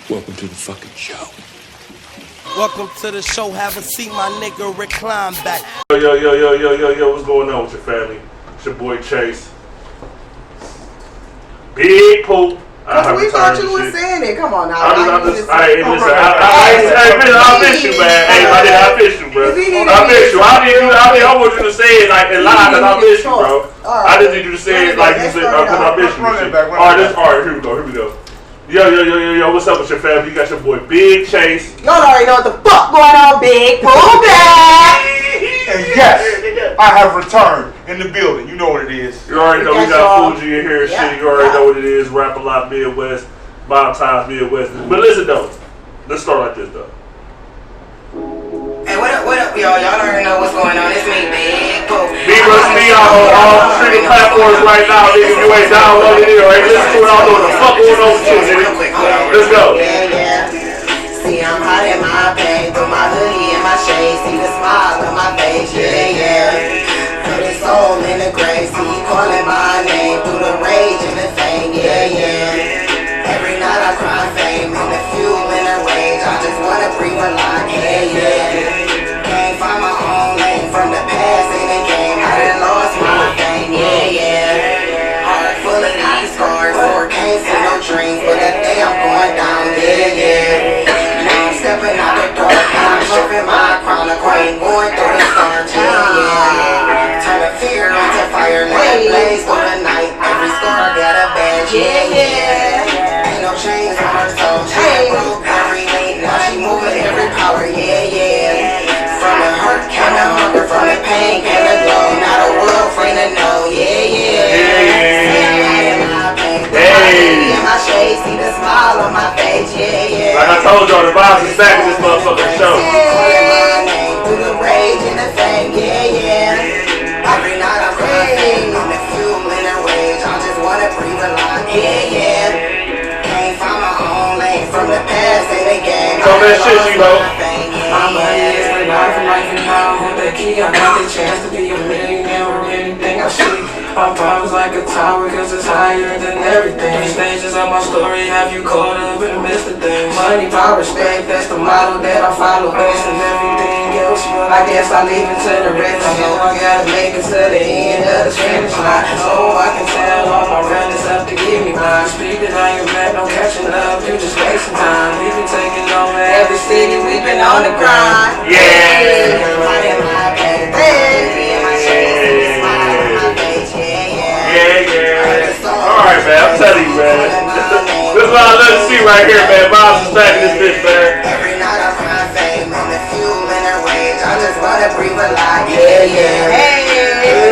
Welcome to the fucking show. Welcome to the show. Have a seat, my nigga. Recline back. Yo, what's going on with your family? It's your boy Chase. Big Poop. Cause we thought you were saying it. Come on now. I miss you, man. Hey, I miss you, bro. I miss you. I want you to say it like in line, cause I miss you, bro. I just need you to say it like you said, cause I miss you. Alright, here we go. Yo, what's up with your family? You got your boy Big Chase. Y'all already know what the fuck going on, Big. Pull back. And yes, I have returned in the building. You know what it is. You already know we got Fuji in here and shit. You already know what it is. Rap a lot Midwest, Bob Times Midwest. But listen though, let's start like this though. Hey, what up, y'all? Y'all already know what's going on. It's me, Big Poop. Me on all streaming platforms right now, nigga. If you ain't downloaded it or ain't listening to it, I don't know what the fuck going on with you, nigga. Let's go. Yeah. See, I'm hot in my pain, through my hoodie and my shades. See the smile on my face, yeah. Put his soul in the grave. See, he calling my name through the rage and the fame, yeah. Every night I cry fame and the fuel and the rage. I just wanna breathe a lot, yeah. Can't find my own lane from the past in the game. I done lost my fame, yeah. Heart full of these scars, or can't see no dreams, but that day I'm going down, yeah. Now I'm stepping out the dark, and I'm stripping my crown, a queen going through the storm, yeah. Turn the fear into fire, let it blaze through the night. Every scar got a badge, yeah. Ain't no chains on her soul, she broke every link, now she moving every power, yeah. From the hurt came the hunger, from the pain came the glow. Not a world friend to know, yeah. My shade, see the smile on my face, yeah. Like I told y'all, the vibes is back in this motherfucking show. Calling my name through the rage and the fame, yeah. Every night I'm crying, on the fuel and the rage. I just wanna breathe a lot, yeah. Can't find my own lane from the past in the game. Tell that shit, you know. My money is for life and now with the key. I got the chance to be a millionaire with anything I see. My problems like a tower cause it's higher than everything. The stages of my story have you caught up in the midst of things. Money, power, respect, that's the model that I follow. Based on everything else, but I guess I leave it to the rest. I know I gotta make it to the end of the finish line, so I can tell all my runners up to give me mine. Speaking on your back, no catching up, you just wasting time. We've been taking over every city, we've been on the grind. Yeah. Alright, man, I'm telling you, man. This is what I love to see right here, man. Vibes is back in this bitch, man. Every night I find fame and the fuel and the rage. I just wanna breathe a lot, yeah. Hey,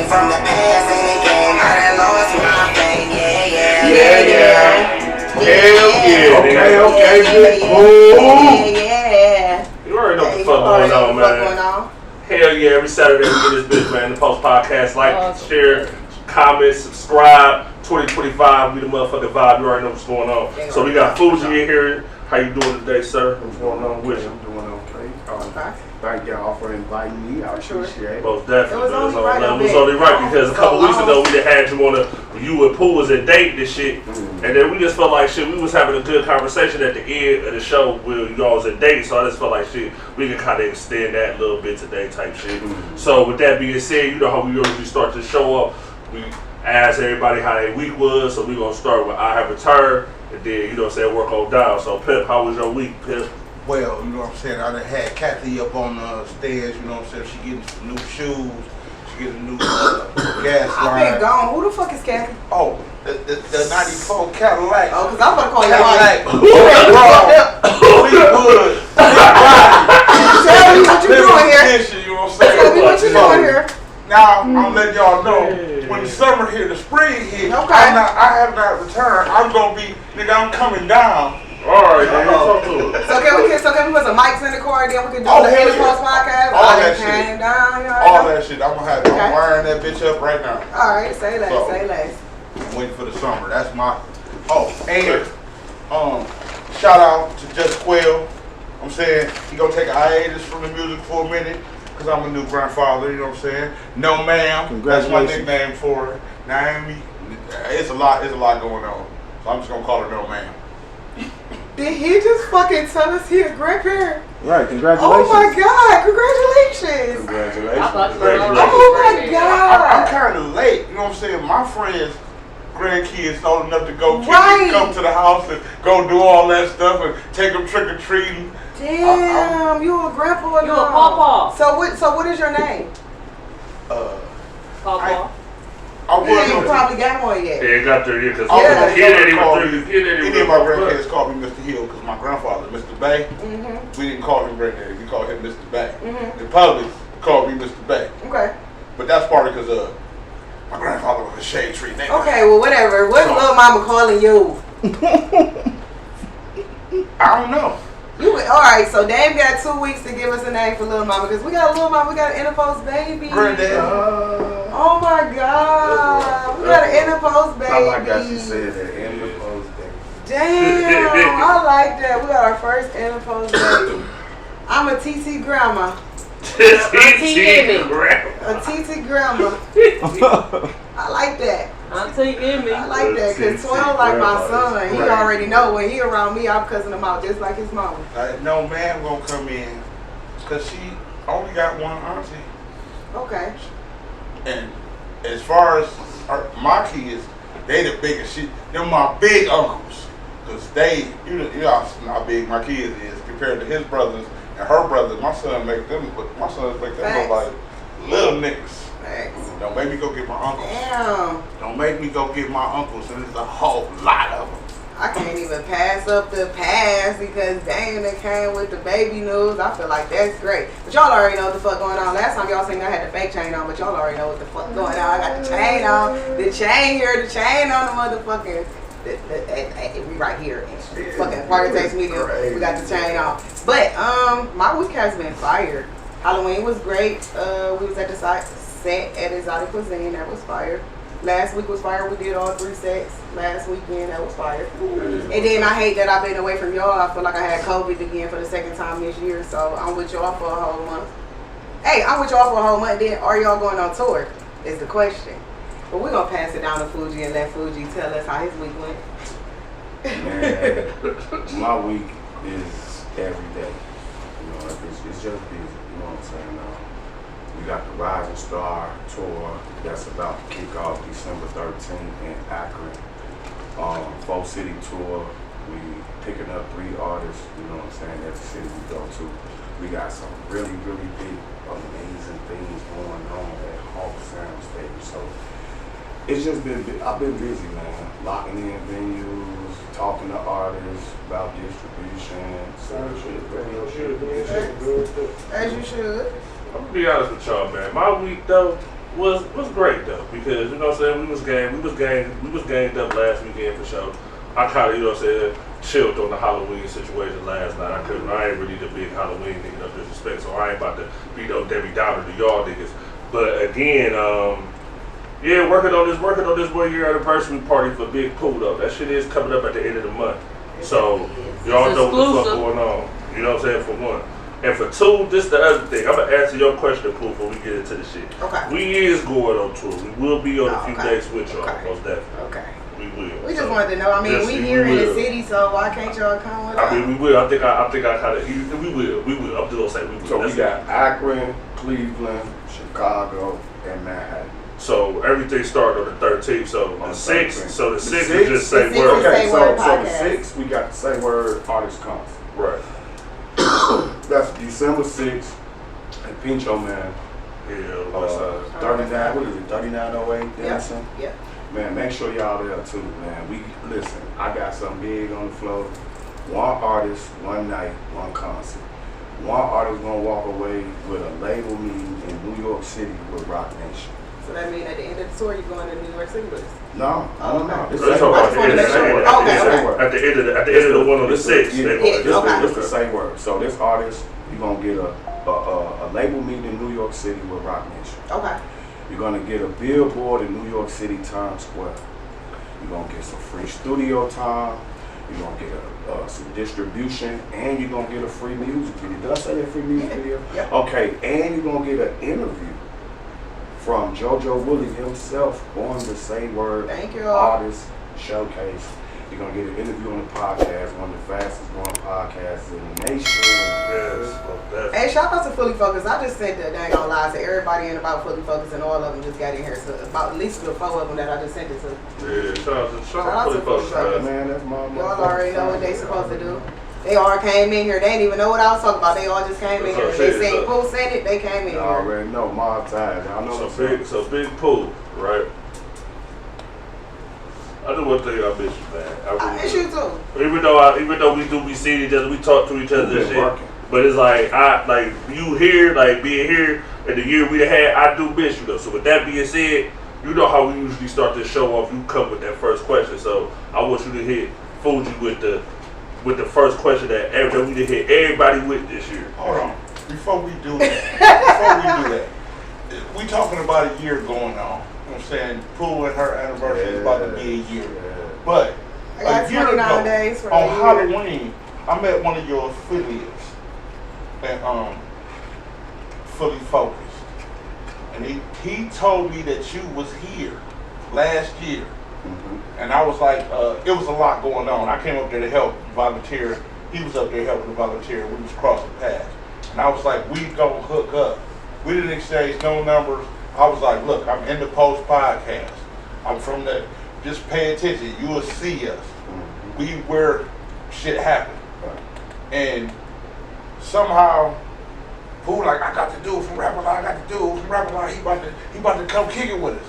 from the past in the game, I done lost my fame, yeah. Hell yeah. Okay, Yeah. You already know what the fuck going on, man. Hell yeah, every Saturday we get this bitch, man. The Post Podcast, like, share, comment, subscribe. 2025, we the motherfucking vibe. You already know what's going on. So we got Fuji in here. How you doing today, sir? What's going on with you? I'm doing okay. Thank y'all for inviting me. I appreciate it. Most definitely. It was only right because a couple weeks ago we done had you on you and Pooh was a date and shit. And then we just felt like shit, we was having a good conversation at the end of the show where y'all was a date. So I just felt like shit, we can kind of extend that a little bit today type shit. So with that being said, you know how we usually start to show up. We ask everybody how their week was. So we going to start with I have returned. And then, you know what I'm saying, work on down. So Pip, how was your week, Pip? Well, you know what I'm saying? I done had Kathy up on the stairs, you know what I'm saying? She getting some new shoes. She getting a new gas line. I've been gone. Who the fuck is Kathy? Oh, the 94 Cadillac. Oh, because I'm about to call you Cadillac. Fleetwood. Tell me what you doing here. You know what I'm saying? Tell me what you doing here. Now, I'm letting y'all know, when the summer hit, the spring hit, Okay. I have not returned. I'm going to be, nigga, I'm coming down. Alright, man, talk to us. So can we put some mics in the car and then we can do the NdAPostPodcast? All that shit. Came down, you know, All that shit. I'm going to have Okay. I'm wiring that bitch up right now. Alright, say less, So, say less. I'm waiting for the summer. That's my. Oh, and shout out to Just Quail. I'm saying he gonna take a hiatus from the music for a minute because I'm a new grandfather. You know what I'm saying? No, ma'am. That's my nickname for her. Naomi. It's a lot going on. So I'm just gonna call her No, ma'am. Did he just fucking tell us he a grandparent? Right, congratulations. Oh my God, congratulations. Congratulations. Oh my God. I'm kind of late. You know what I'm saying? My friends' grandkids old enough to go Right. come to the house and go do all that stuff and take them trick or treating. Damn, you a grandpa now. You a pawpaw. So what is your name? Pawpaw. I You ain't was. probably got one yet. Yeah, got there, because Yeah. the kid ain't even through. Any of my grandkids called me Mr. Hill because my grandfather, Mr. Bay, Mm-hmm. we didn't call him granddaddy. We called him Mr. Bay. Mm-hmm. The public called me Mr. Bay. Okay. But that's partly because my grandfather was a shade tree nigga. Okay, well whatever. What's So- little mama calling you? I don't know. Alright, so Dame got 2 weeks to give us a name for little mama because we got a little mama, we got an NdAPost baby. Granddaddy. Oh my God. We got an NdAPost baby. I like that she said that. NdAPost baby. Damn, I like that. We got our first NdAPost baby. I'm a TT grandma. A TT grandma. I like that. Auntie Emmy. I like that because 12 like my son. He already know when he around me, I'm cussing him out just like his mama. No man gonna come in because she only got one auntie. Okay. And as far as my kids, they the biggest shit. They're my big uncles. Because they, you know how big my kids is compared to his brothers and her brothers. My sons make them look like little niggas. Thanks. Don't make me go get my uncles. Damn. Don't make me go get my uncles, and there's a whole lot of them. I can't even pass up the past because dang, they came with the baby news. I feel like that's great. But y'all already know what the fuck going on. Last time y'all seen I had the fake chain on, but y'all already know what the fuck going on. I got the chain on, the chain here, the chain on the motherfucking, we right here. Fucking Party Taste Media, we got the chain on. But my week has been fired. Halloween was great. We was at the set at Exotic Cuisine, that was fire. Last week was fire. We did all 3 sets. Last weekend, that was fire. And then I hate that I've been away from y'all. I feel like I had COVID again for the second time this year. So I'm with y'all for a whole month. Hey, I'm with y'all for a whole month. Then are y'all going on tour? Is the question. But we're gonna pass it down to Fuji and let Fuji tell us how his week went. Man, my week is every day. You know, it's just busy. You know what I'm saying? We got the Rising Star tour that's about to kick off December 13th in Akron. 4-city tour. We picking up 3 artists, you know what I'm saying, every city we go to. We got some really, really big, amazing things going on at Hawk Sound Stage. So it's just been, I've been busy, man. Locking in venues, talking to artists about distribution, radio shit. As you should. I'm gonna be honest with y'all, man. My week though was great though, because you know what I'm saying, we was ganged up last weekend for sure. I kinda, you know what I'm saying, chilled on the Halloween situation last night. I ain't really the big Halloween nigga, no disrespect, so I ain't about to be no Debbie Downer to y'all niggas. But again, yeah, working on this 1 year anniversary party for Big Pooh though. That shit is coming up at the end of the month. So y'all know what the fuck going on. You know what I'm saying, for one. And for 2, this the other thing. I'm gonna answer your question, Pooh, before we get into the shit. Okay. We is going on tour. We will be on a few dates with y'all, most definitely. Okay. We will. We just wanted to know. I mean, yes, we here in the will. city, so why can't y'all come with us? I mean, we will. I think I kind of. We will. I'm just gonna say we will. So we got Akron, Cleveland, Chicago, and Manhattan. So everything started on the 13th. So the 6th. So the 6th is just The say 6th word. is Okay, Say so Word the podcast. 6th, we got the Say Word Artist Concert. Right. That's December 6th at Pincho Man. Yeah. West side. 39, what is it, 3908 Denison? Yep. Man, make sure y'all there too, man. Listen, I got something big on the floor. 1 artist, 1 night, 1 concert. 1 artist gonna walk away with a label meeting in New York City with Rock Nation. So that means at the end of the tour, you're going to New York City with us? No, I don't know. This Let's is talk about the wanna end of make sure. the Okay. At the end of the one on the 6th. It's the same word. So this artist, you're gonna get a label meeting in New York City with Rock Nation. Okay. You're gonna get a billboard in New York City Times Square. You're gonna get some free studio time. You're gonna get some distribution, and you're gonna get a free music video. Did I say that free music video? Yep. Okay, and you're gonna get an interview from JoJo Woolley himself on the Say Word Thank you. Artist Showcase. You're gonna get an interview on the podcast, one of the fastest growing podcasts in the nation. Yes, Hey, shout out to Fully Focused. I just sent the dang on live to everybody in about Fully Focused, and all of them just got in here. So about at least 4 of them that I just sent it to. yeah, shout out to Fully Fully Focused. Focused, man. Man, that's my Y'all already know what they supposed to do. They all came in here. They didn't even know what I was talking about. They all just came in here. They seen Pooh said it. They came in You here. already know, mob ties. Y'all know what's up. So big Pooh, right? I do one thing I miss you, man. I miss you too. Even though we do be seeing each other, we talk to each other and Been shit. working. But it's like you here, like being here, and the year we had, I do miss you though. So with that being said, you know how we usually start this show off. You come with that first question. So I want you to hit Fuji with the first question that we did hit everybody with this year. Hold on. Before we do that, we talking about a year going on. You know what I'm saying? Pooh and her anniversary is about to be a year. But I got a year 29 ago, days for on the year. Halloween, I met one of your affiliates at Fully Focused. And he told me that you was here last year. And I was like, it was a lot going on. I came up there to help volunteer. He was up there helping to volunteer. We was crossing paths. And I was like, we gonna hook up. We didn't exchange no numbers. I was like, look, I'm NdAPostPodcast. I'm from the, just pay attention. You will see us. We where shit happen. And somehow, Pooh like, I got the dude from Rapper Line, he about to come kick it with us.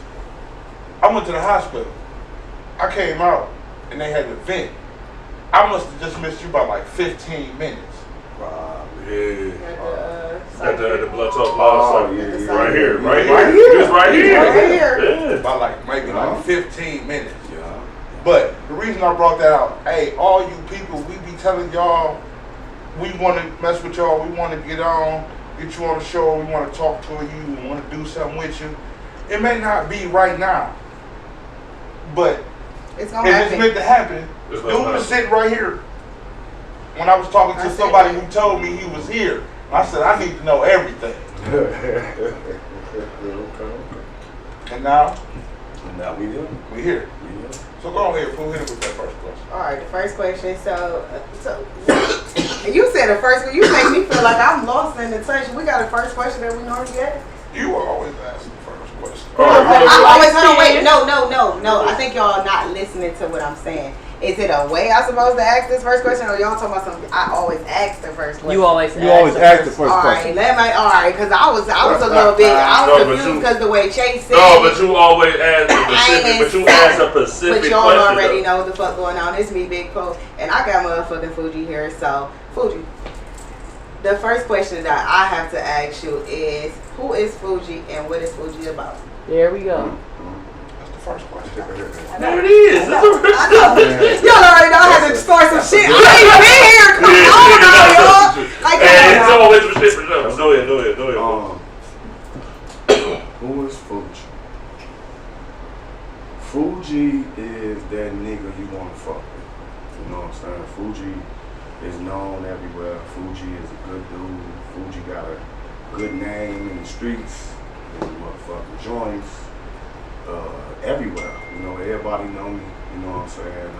I went to the hospital. I came out and they had an event. I must have just missed you by like 15 minutes. Yeah. At The blood talk Oh, law. yeah. Right here. Just right here. here. Yeah. By like maybe like 15 minutes. Yeah. But the reason I brought that out, hey, all you people, we be telling y'all, we want to mess with y'all, we want to get you on the show, we want to talk to you, we want to do something with you. It may not be right now, but It's gonna if happen. it's meant to happen, It's dude gonna happen. was sitting right here. When I was talking I to said somebody that. who told me he was here, I said, I need to know everything. Okay. And now, Now we here. we here. Yeah. So go ahead, Pooh, hit it with that first question. All right, the first question. So you said the first one. You make me feel like I'm lost in the touch. We got a first question that we normally get. You always ask the first question. All right, I always hold on. Wait, no. I think y'all not listening to what I'm saying. Is it a way I'm supposed to ask this first question, or y'all talking about something? I always ask the first question. You always ask the first All right, question. all right, because I was a little bit, I was No, but confused you- because the way Chase said. No, but you always ask a I ain't specific. But you ask a But specific y'all question. already though. know what the fuck going on. It's me, Big Poe, and I got motherfucking Fuji here. So, Fuji, the first question that I have to ask you is, who is Fuji and what is Fuji about? There we go. That's the first question. There it is. I know. Y'all already know I had to start some shit. I ain't been here. Come on now, y'all. Like, Hey, it's come on now. always some shit for sure. Go ahead. Who is Fuji? Fuji is that nigga you want to fuck with. You know what I'm saying? Fuji is known everywhere. Fuji is a good dude. Fuji got a good name in the streets, in the motherfucking joints, everywhere. You know, everybody know me. You know what I'm saying?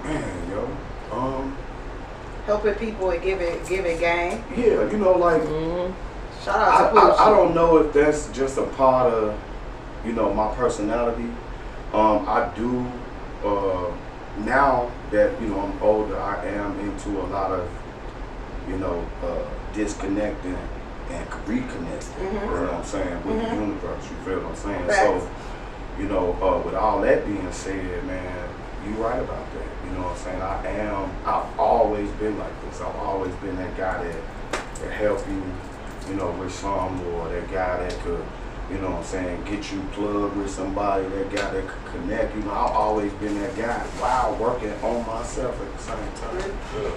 Man, yo. Helping people and giving game. Yeah, you know, like, Shout out to Fuji. I don't know if that's just a part of, you know, my personality. I do, now that, you know, I'm older, I am into a lot of, you know, disconnecting and reconnecting, you know what I'm saying, with the universe, you feel what I'm saying? Facts. So, you know, with all that being said, man, you right about that, you know what I'm saying? I've always been like this. I've always been that guy that help you know, with some, or that guy that could, you know what I'm saying, get you plugged with somebody, that guy that could connect. You know, I've always been that guy while working on myself at the same time.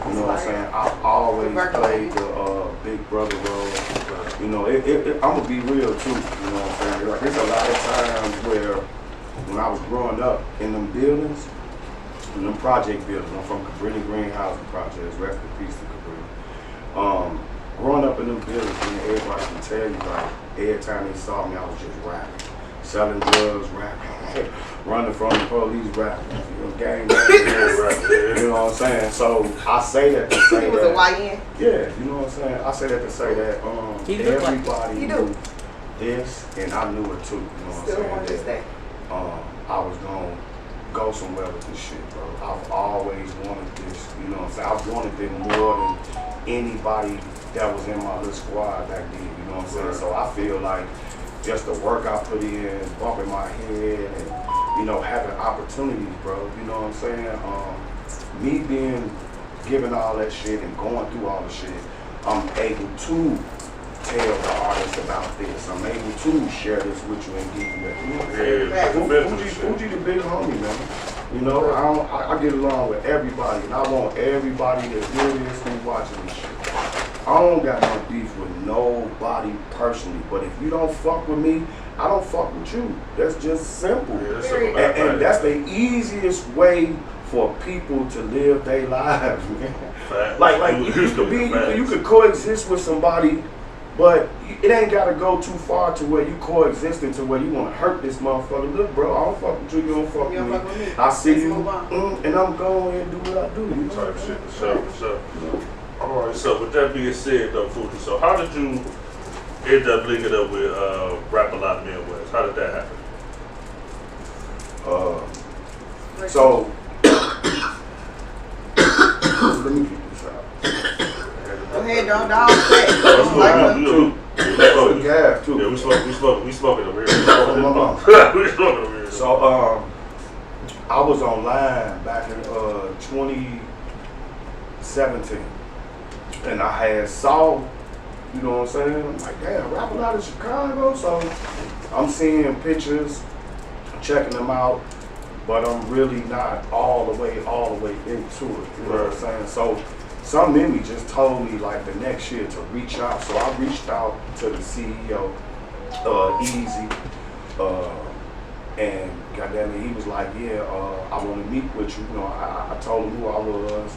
You know what I'm saying? I've always played the big brother role. You know, I'm gonna be real too. You know what I'm saying? Like, there's a lot of times where, when I was growing up in them buildings, in them project buildings, I'm from Cabrini Green Housing Projects, rest in peace to Cabrini. Growing up in them buildings, man, everybody can tell you, like, every time they saw me, I was just rapping. selling drugs, rapping, running from the police, rapping, you know, gang rapping, you know what I'm saying? So I say that to say He was that. a YN. Yeah, you know what I'm saying? I say that to say that everybody knew this, and I knew it too, you know what Still I'm want to saying? stay. I was gonna go somewhere with this shit, bro. I've always wanted this, you know what I'm saying? I've wanted it more than anybody that was in my little squad back then, you know what I'm saying? So I feel like just the work I put in, bumping my head, and, you know, having opportunities, bro, you know what I'm saying? Me being given all that shit and going through all the shit, I'm able to tell the artist about this. I'm able to share this with you and give you that. You know what I'm saying? Fuji the big homie, man. You know, I get along with everybody, and I want everybody to hear this who's watching this shit. I don't got no beef with nobody personally, but if you don't fuck with me, I don't fuck with you. That's just simple. And that's the easiest way for people to live their lives, man. Like you could coexist with somebody, but it ain't gotta go too far to where you coexisting to where you wanna hurt this motherfucker. Look, bro, I don't fuck with you, you don't fuck with me. I see you, and I'm going and do what I do. You know type shit, for sure. All right, so with that being said, though, Fuji, so how did you end up linking up with Rap A Lot Midwest? How did that happen? So let me get this out. Go ahead, don't dog say. Some gas too. Yeah, we smoking over here. We smoking over here. So I was online back in 2017, and I had saw, you know what I'm saying? I'm like, damn, Rap A Lot in Chicago. So I'm seeing pictures, checking them out, but I'm really not all the way into it. You know what I'm saying? So something in me just told me like the next year to reach out. So I reached out to the CEO, Easy, and goddamn it, he was like, yeah, I want to meet with you. You know, I told him who I was.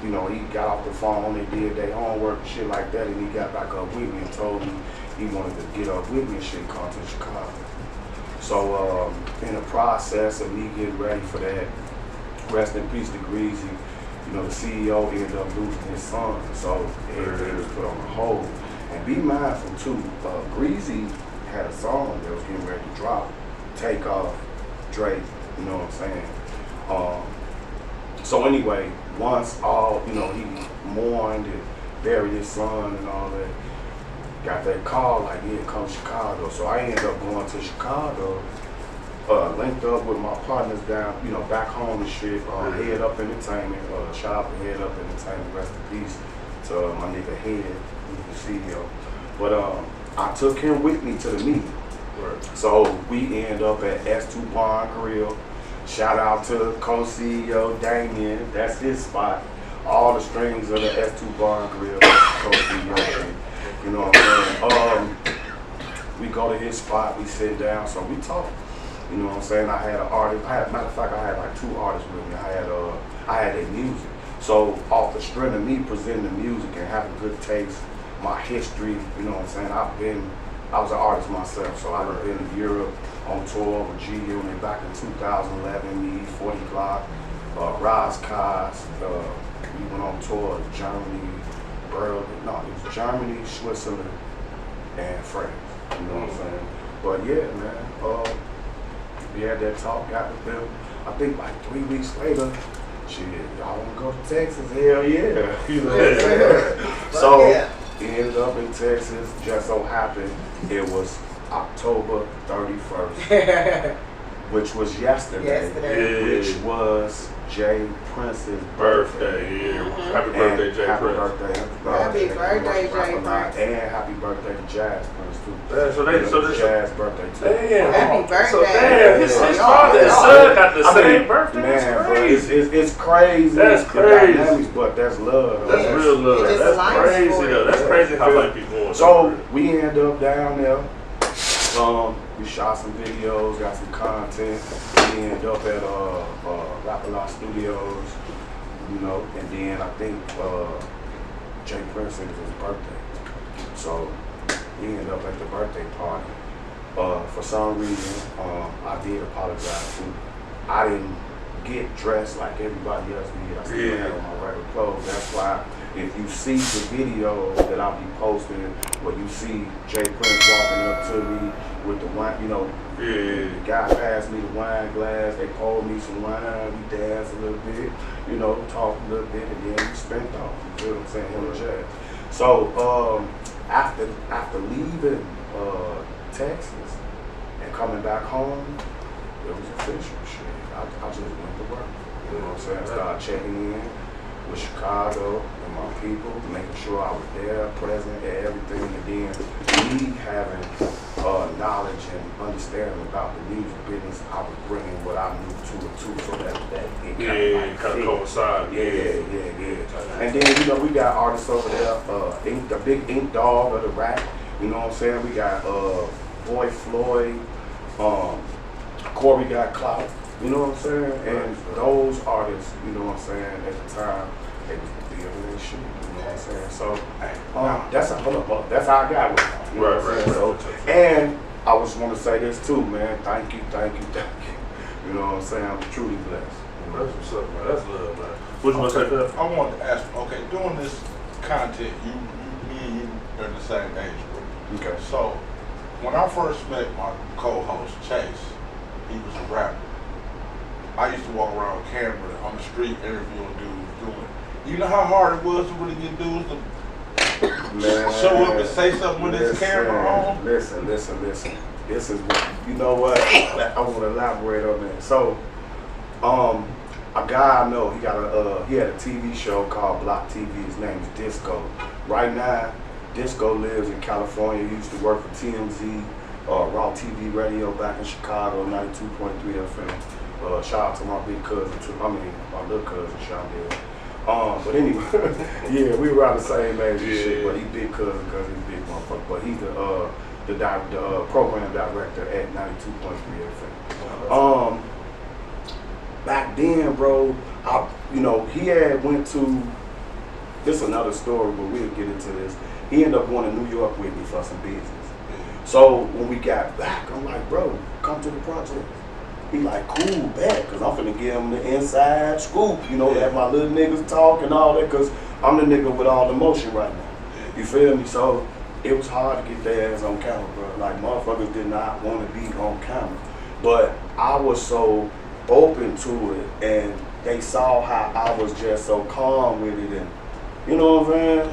You know, he got off the phone, they did their homework and shit like that, and he got back up with me and told me he wanted to get up with me and shit, come to Chicago. So in the process of me getting ready for that, rest in peace to Greasy, you know, the CEO ended up losing his son, so everything was put on hold. And be mindful too, Greasy had a song that was getting ready to drop, Take Off, Drake, you know what I'm saying? So anyway, once all, you know, he mourned and buried his son and all that, got that call like, yeah, come to Chicago. So I ended up going to Chicago, linked up with my partners down, you know, back home and shit, Head Up Entertainment, shout out to Head Up Entertainment, rest in peace to my nigga Head, the CEO. But I took him with me to the meeting. Right. So we end up at S2 Barn Grill. Shout out to co-CEO Damien, that's his spot. All the strings of the S2 Barn Grill, co-CEO. You know what I'm saying? We go to his spot, we sit down, so we talk. You know what I'm saying? I had an artist, matter of fact, I had like 2 artists with me. I had their music. So off the strength of me presenting the music and having good taste, my history, you know what I'm saying? I was an artist myself, so I've been in Europe on tour with G Unit back in 2011, me, 40 Glock, Roz Kaz. We went on tour to Germany, it was Germany, Switzerland, and France. You know what I'm saying? But yeah, man, we had that talk, got with them. I think like 3 weeks later, shit, y'all want to go to Texas? Hell yeah. You know what I'm saying? So we ended up in Texas. Just so happened it was October 31st, which was yesterday. Which was Jay Prince's birthday. Happy birthday, Jay Happy Prince. birthday, Jay Prince. And happy birthday to Jazz Prince too. So Jazz birthday too. Damn. Happy birthday. So damn, his father and son got the same birthday. Man, that's crazy. Bro, it's crazy. That's crazy. Dynamics, but that's love. That's real love. That's crazy though. That's crazy how like people. So we end up down there. We shot some videos, got some content. We ended up at Rap A Lot Studios, you know, and then I think Jay Prince, it was his birthday. So we ended up at the birthday party. For some reason, I did apologize too. I didn't get dressed like everybody else did. I still had on my regular clothes. That's why if you see the video that I'll be posting where you see Jay Prince walking up to me with the wine, you know, the guy passed me the wine glass, they poured me some wine, we danced a little bit, you know, talked a little bit, and then we spent off. You feel what I'm saying? Him and Jay. So after leaving Texas and coming back home, it was official shit. I just went to work. You know what I'm saying? I started checking in with Chicago and my people, making sure I was there, present at everything, and then me having knowledge and understanding about the music business, I was bringing what I knew to it too, so that it kind of coincide. Yeah. And then, you know, we got artists over there, the big Ink Dog of the rap, you know what I'm saying? We got Boy Floyd, Corey got Clout, you know what I'm saying? And those artists, you know what I'm saying, at the time, they was building their shit, you know what I'm saying? So that's how I got with it. You know what I'm saying? So, and I just want to say this too, man. Thank you. You know what I'm saying? I'm truly blessed. That's what's up, man. That's love, man. What you want to say, Phil? I wanted to ask, okay, doing this content, me and you are the same age group. Okay. So, when I first met my co-host, Chase, he was a rapper. I used to walk around with camera on the street interviewing dudes doing. You know how hard it was to really get dudes to show up and say something with his camera on? Listen. This is what, you know what? I want to elaborate on that. So, a guy I know, he had a TV show called Block TV. His name is Disco. Right now, Disco lives in California. He used to work for TMZ, Raw TV Radio back in Chicago, 92.3 FM. Shout out to my big cousin, my little cousin, Shondell. But anyway, yeah, we were around the same age and shit, but he big cousin because he's big motherfucker. But he's the program director at 92.3 FM. Back then, bro, he had went to, this is another story, but we'll get into this. He ended up going to New York with me for some business. So when we got back, I'm like, bro, come to the project. He like, cool, bet, because I'm finna give him the inside scoop, you know, let my little niggas talk and all that, because I'm the nigga with all the motion right now. You feel me? So it was hard to get their ass on camera, bro. Like, motherfuckers did not want to be on camera. But I was so open to it, and they saw how I was just so calm with it, and you know what I'm saying?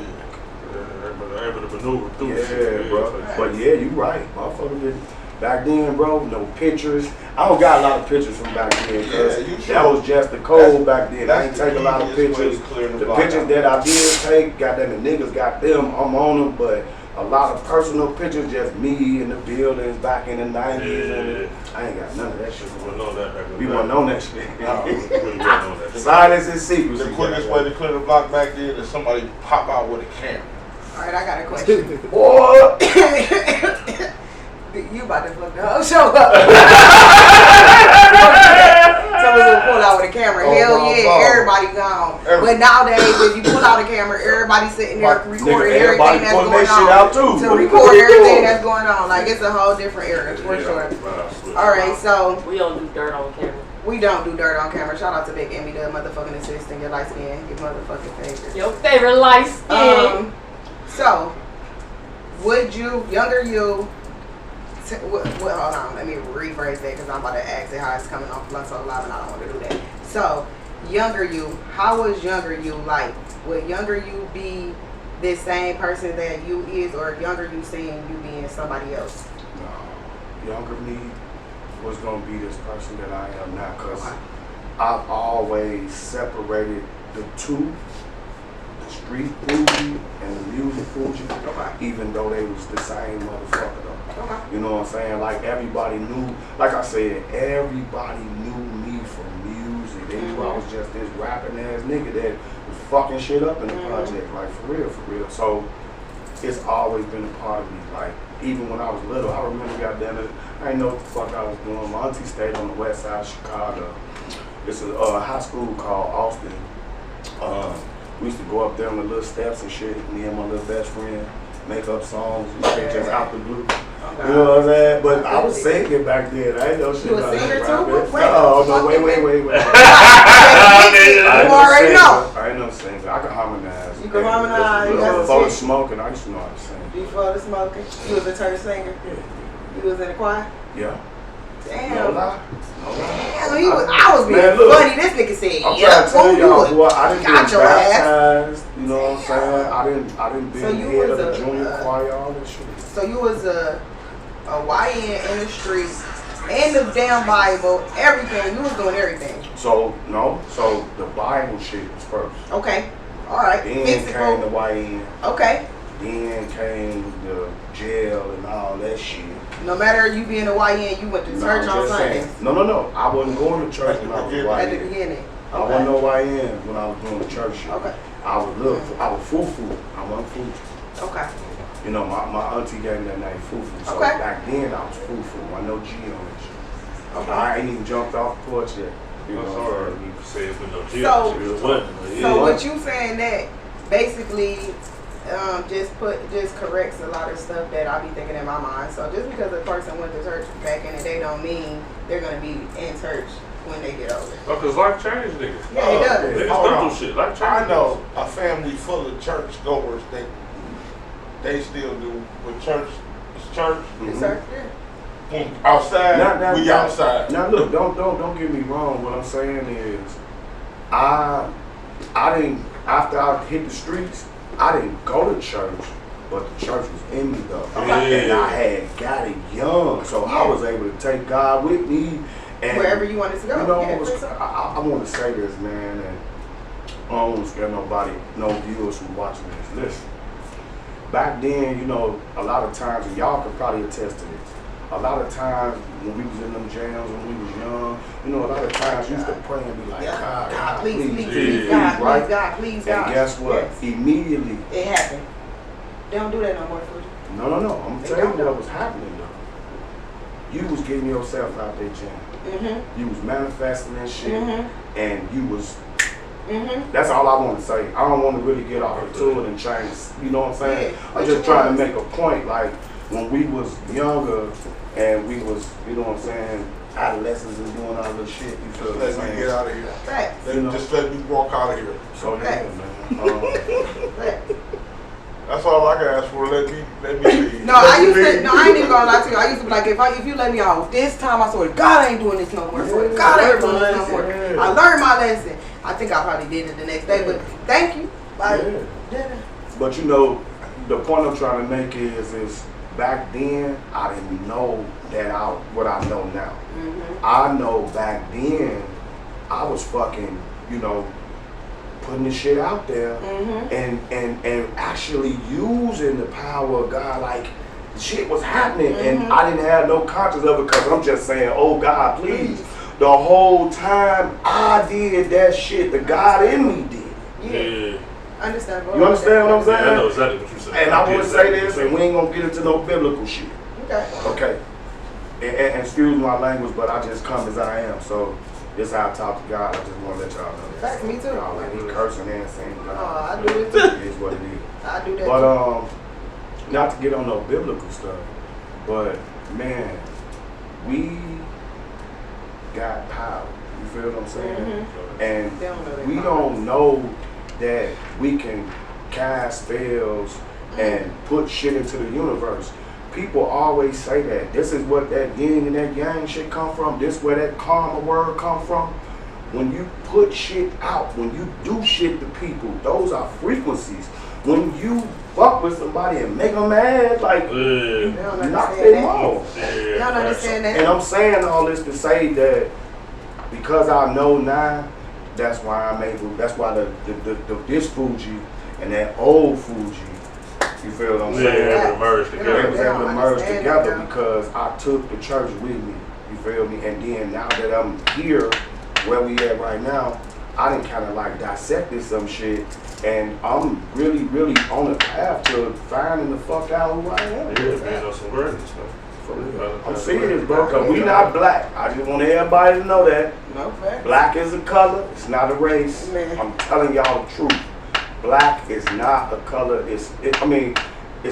Yeah, able to maneuver through shit, bro. But yeah, you right. Motherfuckers didn't. Back then, bro, no pictures. I don't got a lot of pictures from back then because that was just the code back then. I ain't take a lot of pictures. The pictures that I did take, goddamn, the niggas got them, I'm on them, but a lot of personal pictures, just me in the buildings back in the 90s. And I ain't got none of that shit. We wasn't on that shit. Silence and secrecy. The quickest way to clear the block back then is somebody pop out with a camera. All right, I got a question. Boy! You about to fuck the whole show up. Someone's gonna pull out with a camera. Hell yeah, everybody gone. But nowadays, if you pull out a camera, everybody's sitting there recording everything that's going on. To record everything that's going on. Like, it's a whole different era, for sure. Alright, so. We don't do dirt on camera. We don't do dirt on camera. Shout out to Big Emmy, the motherfucking assistant, your light skin, your motherfucking favorite. Your favorite light skin. So, would you, younger you, hold on, let me rephrase that because I'm about to ask it how it's coming off Blunt So Live and I don't want to do that. So, younger you, how was younger you like? Would younger you be this same person that you is, or younger you seeing you being somebody else? No, younger me was going to be this person that I am now because I've always separated the two, the street Fuji and the music Fuji, even though they was the same motherfucker though. You know what I'm saying? Like, everybody knew, like I said, everybody knew me from music. They knew I was just this rapping ass nigga that was fucking shit up in the project, like, for real. So it's always been a part of me. Like, even when I was little, I remember, goddamn it, I didn't know what the fuck I was doing. My auntie stayed on the west side of Chicago. It's a high school called Austin. We used to go up there on the little steps and shit, me and my little best friend, make up songs and shit just out the blue. You know what I'm saying? But I was singing back then. I ain't know shit You a about singer that, too? right? Wait, No, wait. you I already know. I ain't no singer. I can harmonize. You can harmonize, you got Before to the sing. smoking, I used to know how to sing. Before the smoking, you was a church singer. Yeah. You was in the choir. Yeah. Damn. No lie. Damn, I was being Man, look, funny. This nigga said, I'm "Yeah, trying to tell won't y'all, do it." boy, I didn't Got get your ass. baptized. You know what I'm saying? I didn't be So in you the head of was the a, junior choir, all that shit. So you was a YN in the street, and the damn Bible, everything. You was doing everything. So the Bible shit was first. Okay. All right. Then Fix it, came the bro. YN. Okay. Then came the jail and all that shit. No matter you being a YN, you went to No, church I'm on just saying. Sundays. No. I wasn't going to church when I was At the YN. beginning. I wasn't no YN when I was doing the church shit. Okay. I was foo-foo. I wasn't foo. Okay. You know, my auntie gave me that name foo-foo. So Okay. back then I was foo-foo. I know G on that shit. Okay. I ain't even jumped off the porch yet. You know, sorry, you said with no So- chill. So what you saying that basically just corrects a lot of stuff that I be thinking in my mind. So just because a person went to church back in the day don't mean they're gonna be in church when they get older. Oh, cause life changed niggas. Yeah, it does. Niggas Hold go on. through shit. Life changed. I know a family full of church goers. They still do with church. It's church. Yes, sir. Yeah. When outside, we outside. Now look, don't get me wrong. What I'm saying is, I didn't, after I hit the streets, I didn't go to church, but the church was in me though. Okay. And I had got it young, so I was able to take God with me. And Wherever you wanted to go. You know, Yeah, for sure. I want to say this, man, and I don't want to scare nobody, no viewers who watching this. Listen, back then, you know, a lot of times, and y'all could probably attest to this, a lot of times when we was in them jams, when we was young, you know, a lot of times you used to pray and be like, God, please, right? God, please, God. And guess what? Yes. Immediately, It happened. They don't do that no more, Fuji. no, I'm gonna They tell you don't. what was happening though. You was getting yourself out there jam. Mm-hmm. You was manifesting that shit, Mm-hmm. and you was. Mm-hmm. That's all I want to say. I don't want to really get off into it and change. You know what I'm saying? Yeah, I'm but just you trying was. to make a point. Like when we was younger and we was, you know what I'm saying, adolescents and doing all this shit. You feel what I'm Let me saying? get out of here. Facts. You know. Just let me walk out of here. So yeah, Facts. man. Facts. That's all I can ask for. Let me leave. No, I ain't even gonna lie to you. I used to be like, if you let me out this time, I swear to God, I ain't doing this no more. I swear to God, I ain't doing this no more. Yeah. I learned my lesson. I think I probably did it the next day, but thank you. Like, Yeah. But you know, the point I'm trying to make is back then I didn't know what I know now. Mm-hmm. I know back then I was fucking, you know, putting the shit out there and actually using the power of God. Like shit was happening and I didn't have no conscience of it because I'm just saying, oh God, please. The whole time I did that shit, the God in me did. Yeah. Understandable. You understand what I'm saying? I know exactly what you said. And I want to say this, and we ain't gonna get into no biblical shit. Okay. Okay. And excuse my language, but I just come as I am. So this is how I talk to God. I just want to let y'all know that. Facts, me too. Y'all like he cursing and saying God. Oh, I do it too. It is what it is. I do that. But not to get on no biblical stuff, but man, we got power. You feel what I'm saying? And They don't know their we power. don't know that we can cast spells and put shit into the universe. People always say that. This is what that yin and that yang shit come from. This where that karma word come from. When you put shit out, when you do shit to people, those are frequencies. When you fuck with somebody and make them mad, like They don't knock understand them that. off. They don't understand that. And I'm saying all this to say that because I know now, that's why I'm able. That's why this Fuji and that old Fuji, you feel what I'm saying? Yeah, we merged They together. was able to merge understand together that now. because I took the church with me. You feel me? And then now that I'm here, where we at right now, I done kind of like dissected some shit, and I'm really, really on the path to finding the fuck out who I am. Yeah, man, on some greatness, man. For real. I'm serious, bro, because we not black. I just want everybody to know that. No facts. Black is a color, it's not a race. Man. I'm telling y'all the truth. Black is not a color, it's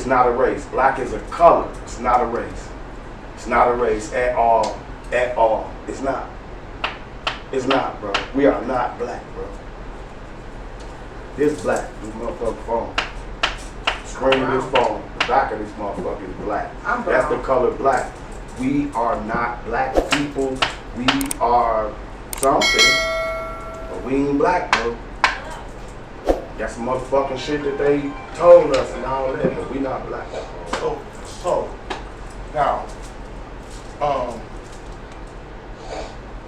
not a race. Black is a color, it's not a race. It's not a race at all. At all. It's not. It's not, bro. We are not black, bro. This black. This motherfucking phone. Screen of this phone. The back of this motherfucker is black. That's the color black. We are not black people. We are something. But we ain't black, bro. That's some motherfucking shit that they told us and all that, but we not black. So now,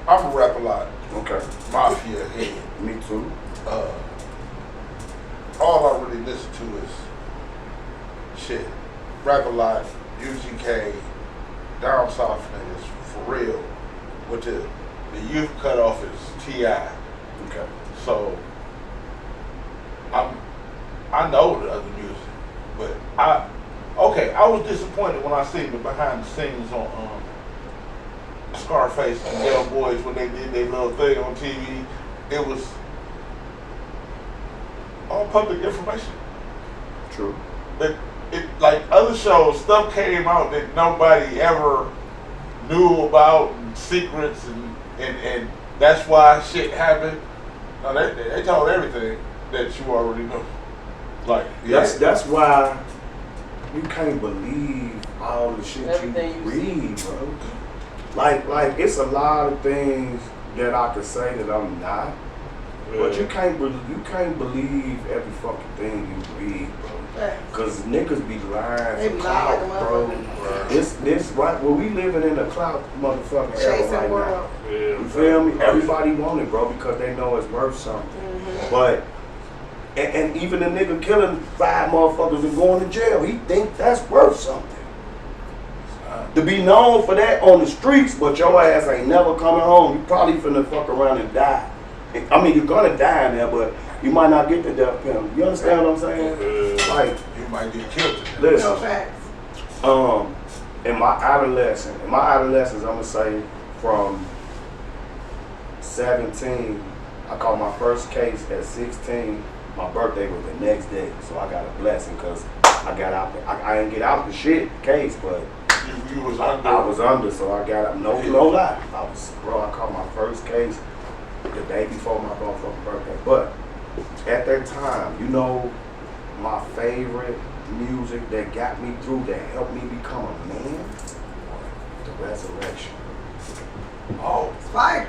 I'm a rap a lot. Okay. Mafia head. Me too. All I really listen to is shit. Rap a lot, UGK, down south niggas, for real. With the youth cutoff is T.I. Okay. So I know the other music, but I was disappointed when I seen the behind the scenes on Scarface and Yell Boys when they did their little thing on TV. It was all public information. True. It like other shows, stuff came out that nobody ever knew about, and secrets, and that's why shit happened. No, they told everything that you already know. Like that's why you can't believe all the shit Everything you you read, bro. Like it's a lot of things that I could say that I'm not, but you can't believe every fucking thing you read, bro. Cause niggas be lying for clout, bro. This right. Well, we living in a clout motherfucking era right now. You feel me? Everybody want it, bro, because they know it's worth something. Mm-hmm. But and even the nigga killing 5 motherfuckers and going to jail, he think that's worth something. To be known for that on the streets, but your ass ain't never coming home. You probably finna fuck around and die. I mean, you're gonna die in there, but you might not get the death penalty. You understand what I'm saying? Like, you might get killed. Listen, No facts. in my adolescence, I'm gonna say from 17, I caught my first case at 16. My birthday was the next day, so I got a blessing because I got out. I didn't get out the shit case, but you was under. I was under, so I got out. No lie. I caught my first case the day before my motherfucking birthday. But at that time, you know, my favorite music that got me through, that helped me become a man, the Resurrection. Oh, It's fire.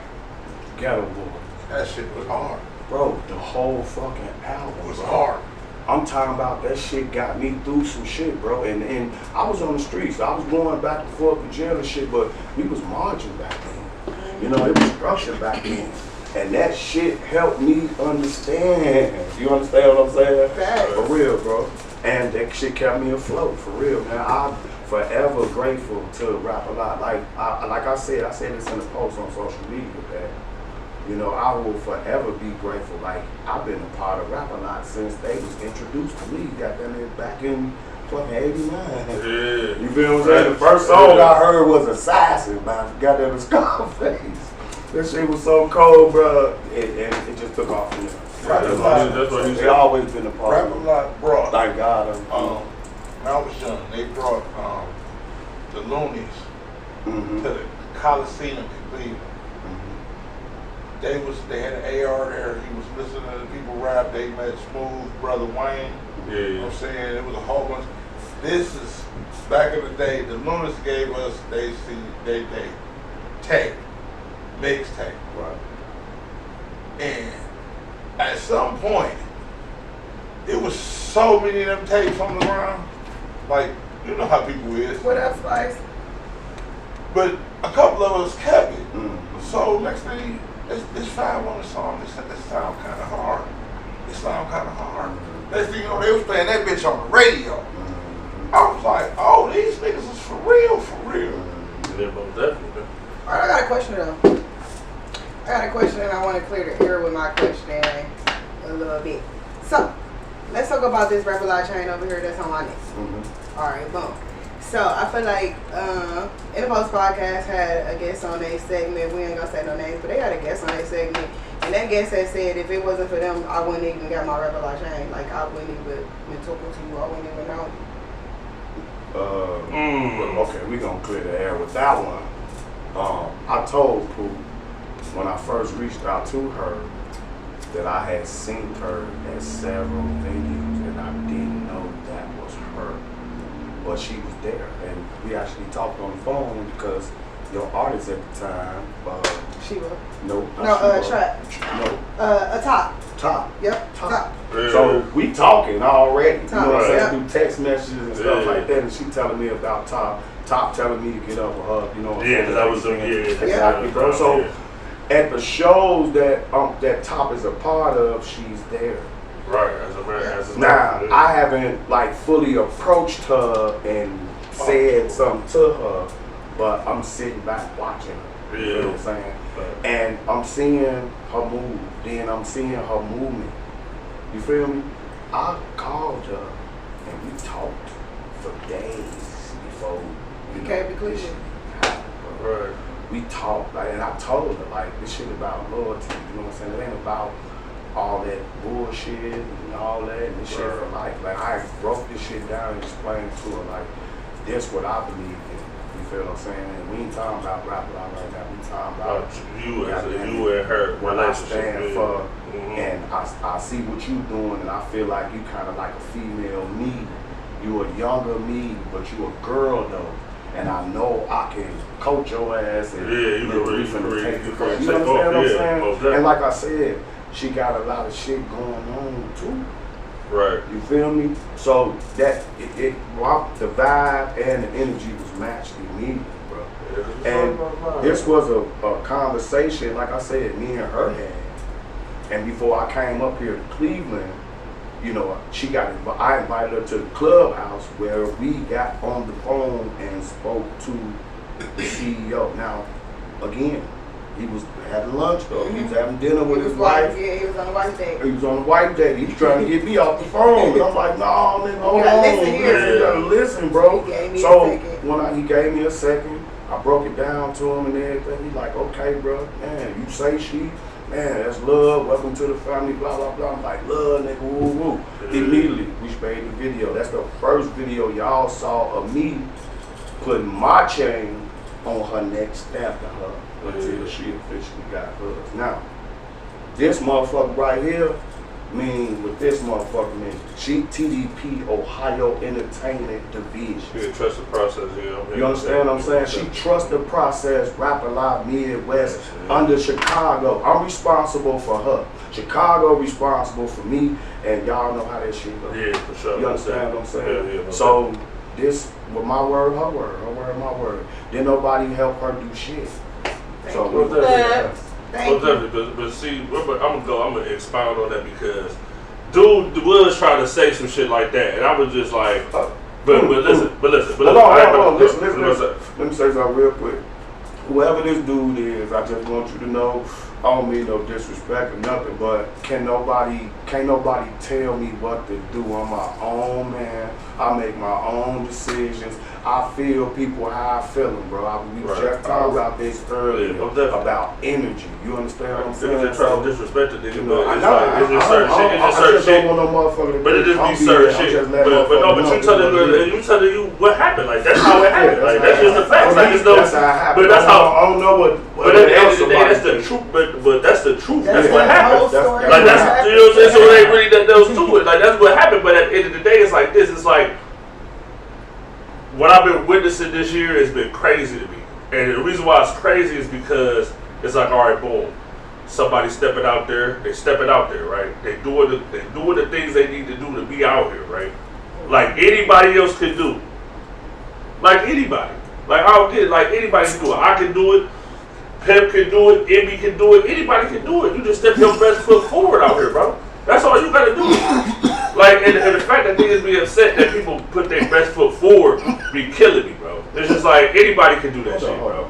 Ghetto Boy. that shit was hard. Bro, the whole fucking album It was bro. hard. I'm talking about that shit got me through some shit, bro. And I was on the streets. I was going back and forth to jail and shit, but we was marching back then. You know, it was structure back then. And that shit helped me understand. You understand what I'm saying? Right. For real, bro. And that shit kept me afloat, for real, man. I'm forever grateful to Rap a Lot. Like I said this in a post on social media, that, you know, I will forever be grateful. Like, I've been a part of Rap a Lot since they was introduced to me. Goddamn it, back in fucking 89. Yeah. You feel what I'm saying? The first song I heard was Assassin by goddamn Scarface. That shit was so cold, bro. It just took off from there. That's what he They said. always been a part Rap of a it. Lot brought. Thank God. When I was young, they brought the Loonies Mm-hmm. to the Coliseum in Cleveland. They had an AR there. He was listening to the people rap. They met Smooth, Brother Wayne. Yeah. You know what I'm saying? It was a whole bunch. This is back in the day. The Loonies gave us they tape, mixtape. Right. And at some point, it was so many of them tapes on the ground. Like, you know how people is. What up, Spice? But a couple of us kept it. Mm-hmm. So next thing, this 5 on the song, this sound kind of hard. Next thing you know, they was playing that bitch on the radio. I was like, oh, these niggas is for real. Yeah, most definitely. All right, I got a question though. I got a question and I want to clear the air with my question a little bit. So, let's talk about this Rap a Lot chain over here that's on my neck. Mm-hmm. All right, boom. So, I feel like NdAPostPodcast had a guest on their segment. We ain't gonna say no names, but they had a guest on their segment. And that guest had said if it wasn't for them, I wouldn't even got my Rap a Lot chain. Like, I wouldn't even been talking to you. I wouldn't even know you. Okay, we gonna clear the air with that one. I told Pooh when I first reached out to her that I had seen her at several venues and I didn't know that was her. But she was there and we actually talked on the phone because your artist at the time, Sheba. No, Trap. No. A Top. Top. Yep. Top. Yeah. So we talking already, Top, you know what I'm saying, yeah. through text messages and stuff like that, and she telling me about Top telling me to get up with her, you know what I'm saying? Yeah, that was exactly, bro. So at the shows that that Top is a part of, she's there. Right, as a man, Now, I haven't like fully approached her and said something to her, but I'm sitting back watching her. You know what I'm saying? And I'm seeing her move, then I'm seeing her movement. You feel me? I called her and we talked for days before You can't be cliche. Right. We talked, like, and I told her, like, this shit about loyalty, you know what I'm saying? It ain't about all that bullshit and all that and this shit for life. Like, I broke this shit down and explained to her, like, this what I believe in. You feel what I'm saying? And we ain't talking about rap right now. We talking about you and her what I stand for. Mm-hmm. And I see what you doing, and I feel like you kind of like a female me. You a younger me, but you a girl though. And I know I can coach your ass and you can take it. You understand what I'm saying? Yeah, and like I said, she got a lot of shit going on too. Right. You feel me? So that the vibe and the energy was matched immediately, bro. And this was a conversation, like I said, me and her had. And before I came up here to Cleveland, you know, I invited her to the clubhouse where we got on the phone and spoke to the CEO. Now, again, he was having lunch though. He was having dinner with his wife. Yeah, he was on the white date. He was on the white date. He was trying to get me off the phone. And I'm like, no, nigga, hold on. Listen here. You gotta listen, bro. He gave me a So second. when he gave me a second, I broke it down to him and everything. He's like, okay, bro, man, you say she, man, that's love. Welcome to the family, blah, blah, blah. I'm like, love, nigga, woo, woo. Immediately, we made the video. That's the first video y'all saw of me putting my chain on her neck, stamping her until she officially got hers. Now, this motherfucker right here, what this motherfucker mean, she TDP Ohio Entertainment Division. Yeah, trust the process, yeah. You understand what I'm saying? She trusts the process, Rap A Lot Midwest, under Chicago. I'm responsible for her. Chicago responsible for me, and y'all know how that shit goes. Yeah, for sure. You understand what I'm saying? Yeah, so this was my word, her word, my word. Then nobody help her do shit. So Well, Thank but see, I'm gonna expound on that because dude was trying to say some shit like that, and I was just like, but listen. Hold on, listen. Let me say something real quick. Whoever this dude is, I just want you to know, I don't mean no disrespect or nothing, but can't nobody tell me what to do on my own, man. I make my own decisions. I feel people how I feel them, bro. We was just talking about this earlier about energy. You understand what I'm saying? Just trying to disrespect the nigga, but I it's know. like, it's just certain shit. It's just certain shit. Don't want no motherfucker. But it just be certain shit. But you telling you what happened. Like that's how it happened. Like that's just the facts. Like it's no. That's how it happened. But that's how. I don't know what. But at the end of the day, that's the truth. But that's the truth. That's what happened. story. Like that's you know what I'm saying. So it ain't really that was to it. Like that's what happened. But at the end of the day, it's like this. It's like what I've been witnessing this year has been crazy to me. And the reason why it's crazy is because it's like, all right, boom. Somebody stepping out there, they stepping out there, right? They doing the things they need to do to be out here, right? Like anybody else could do. Like anybody. Like I don't get it. Like anybody can do it. I can do it. Pep can do it. Emmy can do it. Anybody can do it. You just step your best foot forward out here, bro. That's all you gotta do. Like, and the fact that niggas be upset that people put their best foot forward be killing me, bro. It's just like anybody can do that shit, bro.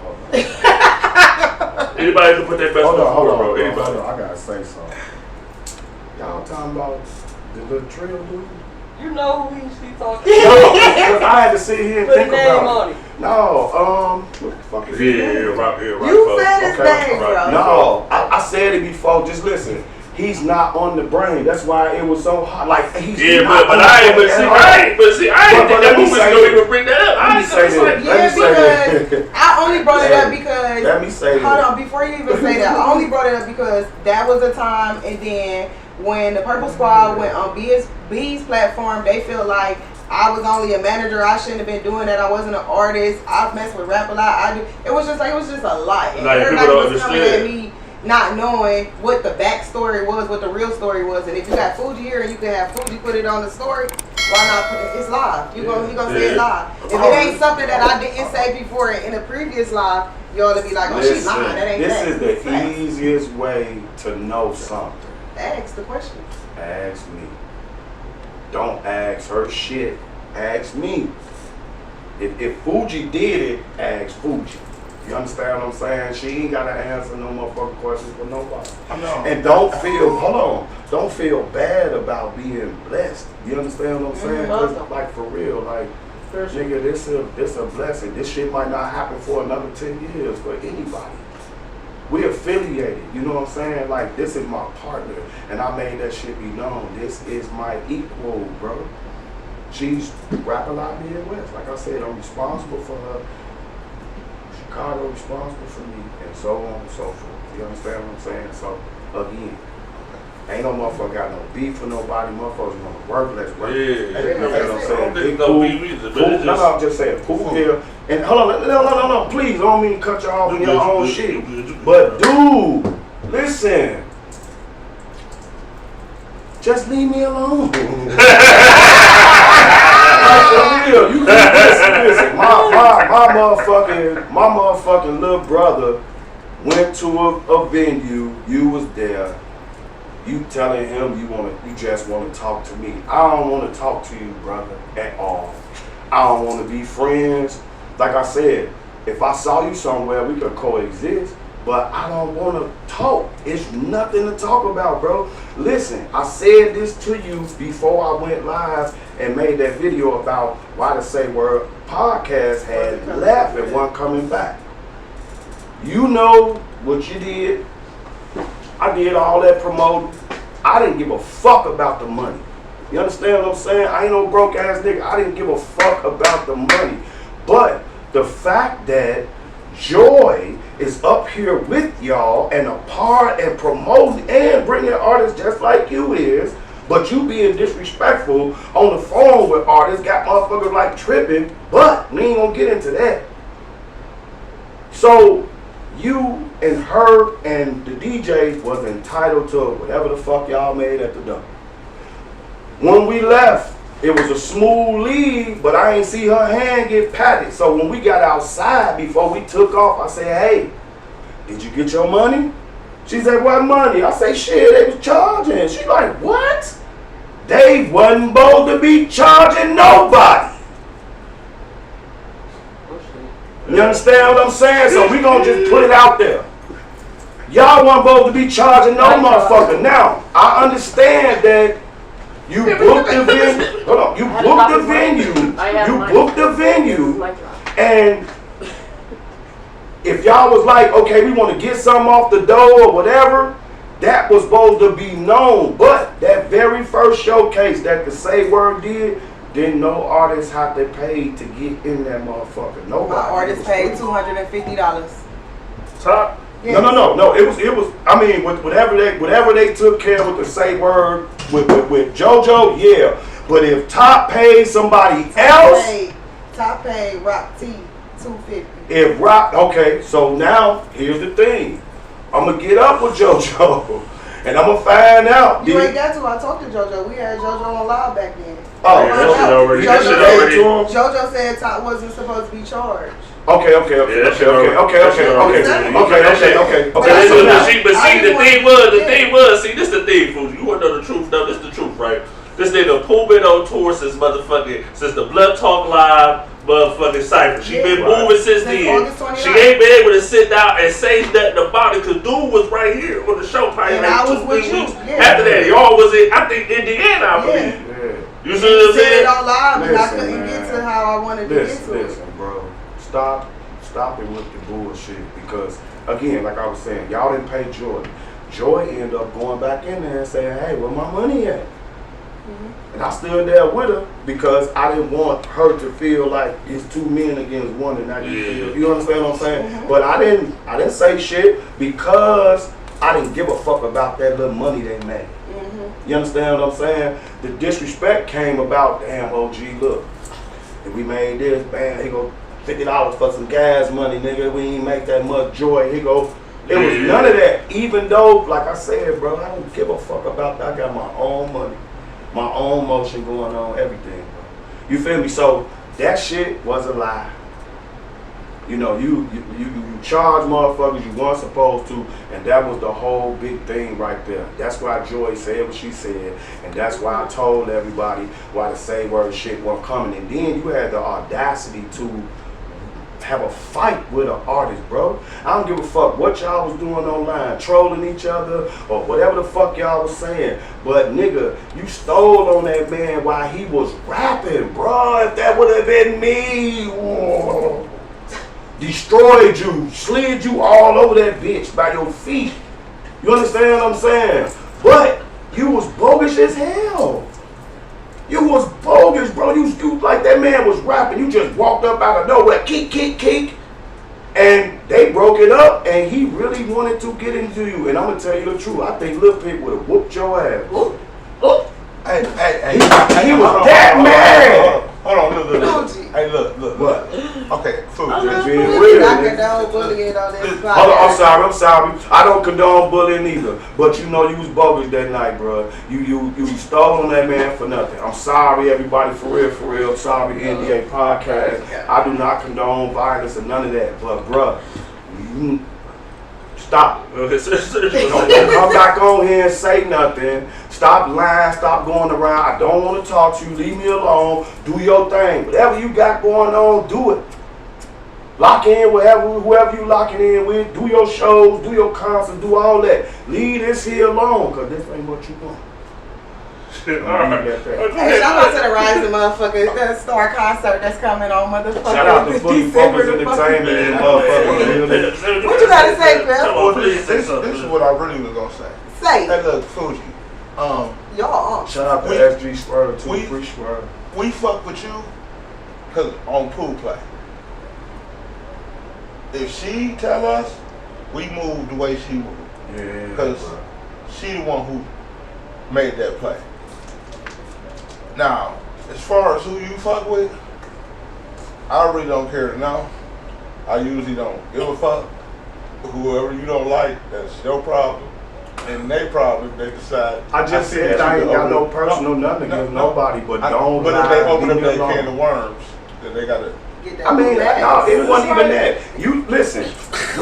Anybody can put their best foot forward, bro. Anybody. Hold on, I gotta say something. Y'all talking about the little trail dude? You know who she talking No, I had to sit here and think about it. No, what the fuck is it? Yeah, right. You said his name, bro. No, I said it before. Just listen. He's not on the brain. That's why it was so hot. Like he's but I ain't think that we was gonna even bring that up. I only brought it up because let me say hold on, before you even say that, I only brought it up because that was the time, and then when the Purple Squad went on B's platform, they feel like I was only a manager. I shouldn't have been doing that. I wasn't an artist. I've messed with rap a lot. It was just a lot. And like, everybody was coming at me not knowing what the backstory was, what the real story was. And if you got Fuji here and you can have Fuji put it on the story, why not put it? It's live. He gonna say it's live. If it ain't something that I didn't say before in a previous live, y'all will be like, oh, she's lying. That ain't this that. Is the easiest way to know something. Ask the question. Ask me. Don't ask her shit. Ask me. If Fuji did it, ask Fuji. You understand what I'm saying? She ain't gotta answer no motherfucking questions for nobody. I know. And don't feel bad about being blessed. You understand what I'm saying? Cause like for real, like nigga, this a blessing. This shit might not happen for another 10 years for anybody. We affiliated, you know what I'm saying? Like, this is my partner, and I made that shit be known. This is my equal, bro. She's Rap a Lot Midwest. Like I said, I'm responsible for her. Chicago responsible for me, and so on and so forth. You understand what I'm saying? So, again, ain't no motherfucker got no beef with nobody. Motherfuckers want to work, let's work. Yeah, you know what I'm saying? Big no cool. beef either, but No, I'm just saying, cool here. And hold on, no, please, I don't mean to cut you off on your own shit. But dude, listen, just leave me alone. Like, for real, you listen. My motherfucking little brother went to a venue. You was there. You telling him you just want to talk to me. I don't want to talk to you, brother, at all. I don't want to be friends. Like I said, if I saw you somewhere, we could coexist, but I don't want to talk. It's nothing to talk about, bro. Listen, I said this to you before I went live and made that video about why the Say Word podcast had left and wasn't coming back. You know what you did. I did all that promoting. I didn't give a fuck about the money. You understand what I'm saying? I ain't no broke ass nigga. I didn't give a fuck about the money. But the fact that Joy is up here with y'all and a part and promoting and bringing artists just like you is, but you being disrespectful on the phone with artists, got motherfuckers like tripping, but we ain't gonna get into that. So you and her and the DJ was entitled to whatever the fuck y'all made at the dump. When we left, it was a smooth lead, but I ain't see her hand get patted. So when we got outside before we took off, I said, hey, did you get your money? She said, what money? I say, shit, they was charging. She like, what? They wasn't bold to be charging nobody. You understand what I'm saying? So we gonna just put it out there. Y'all wasn't bold to be charging no motherfucker. Now, I understand that you booked the venue. Hold on. You booked the venue. You booked the venue. And if y'all was like, okay, we want to get something off the door or whatever, that was supposed to be known. But that very first showcase that the Say Word didn't no artist have to pay to get in that motherfucker. Nobody. My artist paid $250. Top. Yes. No. It was. I mean, whatever they took care of with the Say Word with JoJo, yeah. But if Top paid somebody else, Top paid Rock T $250. If Rock, okay. So now here's the thing. I'm gonna get up with JoJo, and I'm gonna find out. You ain't got to. I talked to JoJo. We had JoJo on live back then. Oh, JoJo said Top wasn't supposed to be charged. Okay. But see, the thing was, see, this the thing, Fuji. You wanna know the truth, though? This the truth, right? This nigga Pooh been on tour since the Blood Talk Live motherfucking cypher. She been moving since then. She ain't been able to sit down and say nothing about it, cause dude was right here on the show probably like 2-3 weeks. After that, y'all was in, I think, Indiana, I believe. You see what I'm saying? Said it on live, and I couldn't get to how I wanted to get to it. Listen, bro. Stop it with the bullshit, because again, like I was saying, y'all didn't pay Joy. Joy ended up going back in there and saying, hey, where my money at? And I stood there with her because I didn't want her to feel like it's two men against one and not you understand what I'm saying? But I didn't say shit because I didn't give a fuck about that little money they made. You understand what I'm saying? The disrespect came about, damn OG, look, if we made this, bam, he go $50 for some gas money, nigga, we ain't make that much. Joy, he go, it was none of that. Even though, like I said, bro, I don't give a fuck about that. I got my own money, my own motion going on, everything, bro. You feel me? So that shit was a lie. You know, you charge motherfuckers you weren't supposed to, and that was the whole big thing right there. That's why Joy said what she said, and that's why I told everybody why the same word shit wasn't coming. And then you had the audacity to have a fight with an artist, bro. I don't give a fuck what y'all was doing online, trolling each other or whatever the fuck y'all was saying. But nigga, you stole on that man while he was rapping, bro. If that would have been me, whoa. Destroyed you, slid you all over that bitch by your feet. You understand what I'm saying? But you was bogus as hell. You was bogus, bro. You like that man was rapping. You just walked up out of nowhere, keek. And they broke it up, and he really wanted to get into you. And I'm gonna tell you the truth. I think Lil Pip would have whooped your ass. Hey, he was that mad. Hold on, look. Hey, look. What? Okay, Fuji. I condone bullying on this podcast. Hold on, I'm sorry. I don't condone bullying either. But you know you was bogus that night, bro. You stole on that man for nothing. I'm sorry, everybody, for real. I'm sorry, NdAPostPodcast. I do not condone violence and none of that. But, bro, stop. Don't come back on here and say nothing. Stop lying. Stop going around. I don't want to talk to you. Leave me alone. Do your thing. Whatever you got going on, do it. Lock in with whoever you locking in with. Do your shows. Do your concerts. Do all that. Leave this here alone, because this ain't what you want. Hey, shout out to the Rising motherfuckers, the Star concert that's coming on motherfucker. Shout out to Fully Focus Entertainment and motherfuckers. What you gotta say, Bill? This is what I really was gonna say. Say. Hey, look, Fuji. Y'all. Shout out to SG Swerve, too. Free Swerve. We fuck with you because on pool play. If she tell us, we move the way she moved. Yeah. Because she the one who made that play. Now, as far as who you fuck with, I really don't care to know. I usually don't give a fuck. Whoever you don't like, that's your problem. And they problem, they decide. I just said I ain't got no personal nothing to give nobody, but don't But lie, if they open up leave me that alone. can of worms, then they gotta. I mean, no, it wasn't even that. You listen,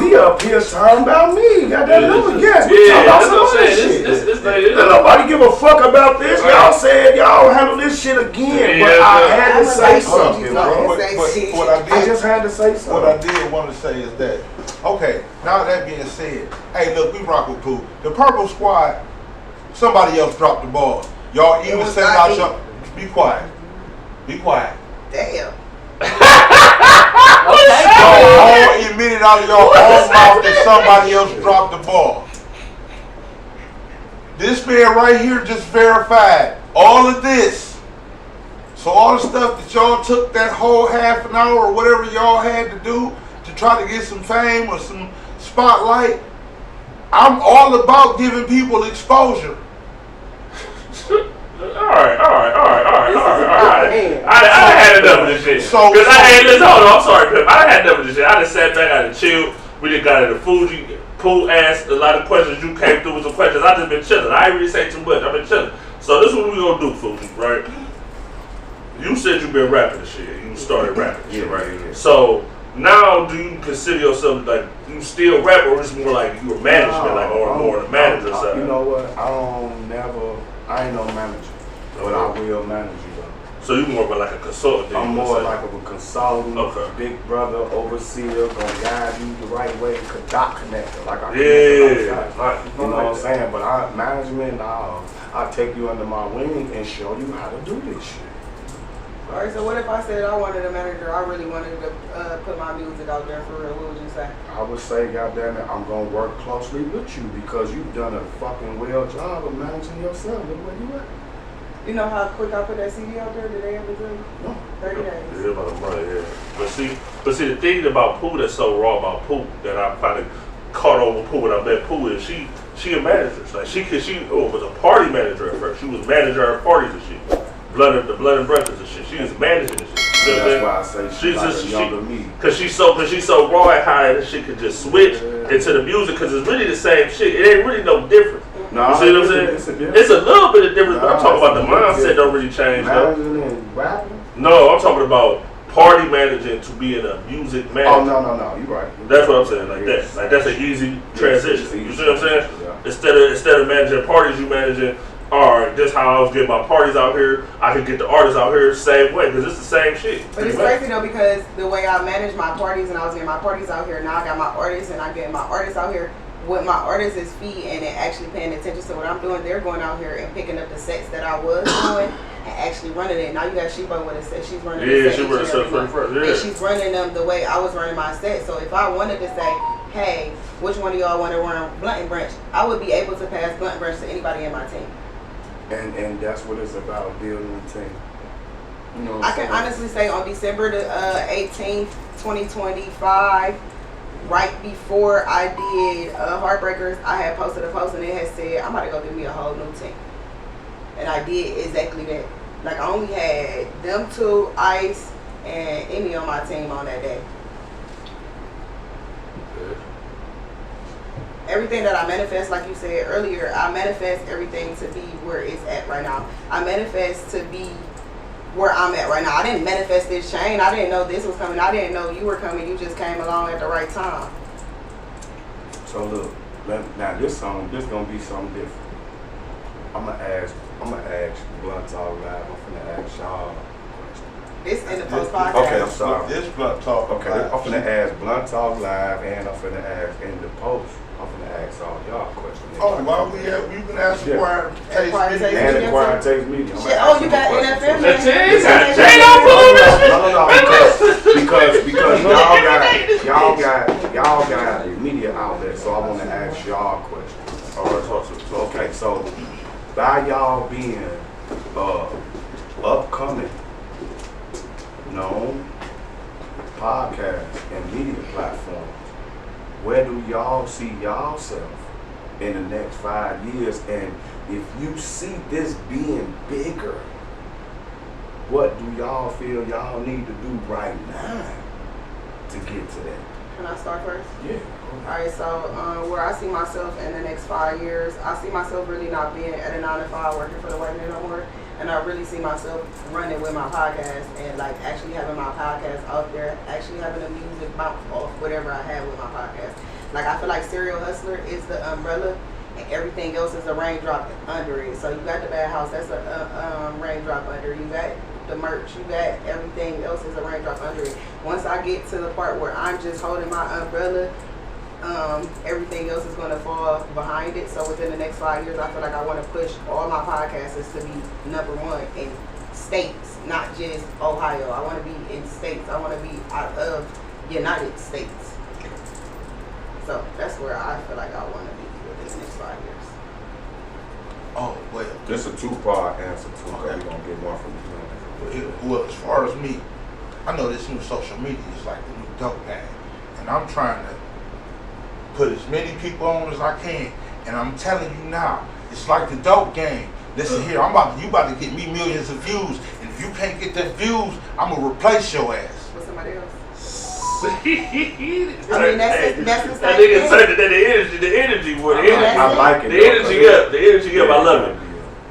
we up here talking about me. Got that number? Yes, we talking about some other shit. Don't nobody give a fuck about this. Y'all said y'all handle this shit again, but I had to say something, bro. What I just had to say something. What I did want to say is that, okay, now that being said, hey, look, we rock with Pooh. The Purple Squad, somebody else dropped the ball. Y'all even send out your. Be quiet. Be quiet. Damn. All admitted out of your own mouth that somebody else dropped the ball. This man right here just verified all of this. So all the stuff that y'all took that whole half an hour or whatever y'all had to do to try to get some fame or some spotlight, I'm all about giving people exposure. All right. I had enough of this shit. Because listen, hold on, I'm sorry, Pip. I had enough of this shit. I just sat back, I just chilled. We just got into Fuji. Pooh asked a lot of questions. You came through with some questions. I just been chilling. I ain't really say too much. I've been chilling. So this is what we gonna do, Fuji, right? You said you been rapping the shit. You started rapping the shit, right? Yeah. So now, do you consider yourself like you still rap, or is it more like you a management, like or more the manager side? You know what? I ain't no manager, but I will manage you though. So you more of like a consultant? I'm more like of a consultant, big brother, overseer, gonna guide you the right way, dot connector, like I connect right. You know what I'm saying? But management, I'll take you under my wing and show you how to do this shit. All right, so what if I said I wanted a manager, I really wanted to put my music out there for real, what would you say? I would say, goddamn it, I'm gonna work closely with you because you've done a fucking well job of managing yourself. Look where you at. You know how quick I put that CD out there? Did they ever do? No. 30 days. Yeah, about a month, yeah. But see, the thing about Pooh that's so raw about Pooh that I finally caught on with Pooh when I met Pooh is she a manager. Like she was a party manager at first. She was manager of parties and shit. The Blood and Breakfast and shit. She was managing and shit. That's why I say she's like a younger me. Cause she's so raw and high that she could just switch into the music. Cause it's really the same shit. It ain't really no different. No, you see what I'm saying? It's a little bit of difference, but I'm talking about the mindset don't really change. Managing and rapping? No, I'm talking about party managing to being a music manager. Oh no, you're right. That's what I'm saying, like that. Like that's an easy transition. You see what I'm saying? Yeah. Instead of managing parties, you managing. Alright, this how I was getting my parties out here. I could get the artists out here the same way because it's the same shit. But it's crazy though because the way I managed my parties and I was getting my parties out here, now I got my artists and I get my artists out here. What my artists is feeding and actually paying attention to what I'm doing, they're going out here and picking up the sets that I was doing and actually running it. Now you got Sheba with a set. She's running the set. She runs the set first. Yeah. And she's running them the way I was running my set. So if I wanted to say, hey, which one of y'all want to run Blunt and Branch, I would be able to pass Blunt and Branch to anybody in my team. And that's what it's about, building a team. You know I can honestly say on December the 18th, 2025, right before I did Heartbreakers, I had posted a post and it had said, I'm about to go give me a whole new team. And I did exactly that. Like I only had them two, Ice, and Emmy on my team on that day. Everything that I manifest, like you said earlier, I manifest everything to be where it's at right now. I manifest to be where I'm at right now. I didn't manifest this chain. I didn't know this was coming. I didn't know you were coming. You just came along at the right time. So look, now this gonna be something different. I'm gonna ask Blunt Talk Live. I'm finna ask y'all a question. This NdAPostPodcast. Okay, I'm sorry. This Blunt Talk. Okay, I'm finna ask Blunt Talk Live and I'm finna ask NdAPost. I'm finna ask all y'all questions. Oh, well, you can ask the choir taste media. And the choir taste media. Shit, oh, you got NFL. No, because y'all got media outlets, so I want to ask y'all questions. All right, okay, so by y'all being upcoming, known podcasts and media platforms, where do y'all see y'allself in the next 5 years? And if you see this being bigger, what do y'all feel y'all need to do right now to get to that? Can I start first? Yeah. Alright, so where I see myself in the next 5 years, I see myself really not being at a 9 to 5 working for the white man no more. And I really see myself running with my podcast and like actually having my podcast out there, actually having the music bounce off whatever I have with my podcast. Like I feel like Serial Hustler is the umbrella and everything else is a raindrop under it. So you got the Bad House, that's a raindrop under it. You got the merch, you got everything else is a raindrop under it. Once I get to the part where I'm just holding my umbrella, everything else is going to fall behind it. So within the next 5 years, I feel like I want to push all my podcasters to be #1 in states, not just Ohio. I want to be in states. I want to be out of United States. So that's where I feel like I want to be within the next 5 years. Oh, well. This is a two-part answer too. Okay. We're gonna get one from you. Well, as far as me, I know this new social media is like the new dope game. And I'm trying to put as many people on as I can. And I'm telling you now, it's like the dope game. Listen here, you about to get me millions of views. And if you can't get them views, I'm going to replace your ass. With somebody else. I mean, that's the that same nigga thing. said that the energy with it. I like it. The energy up. The energy up. I love it.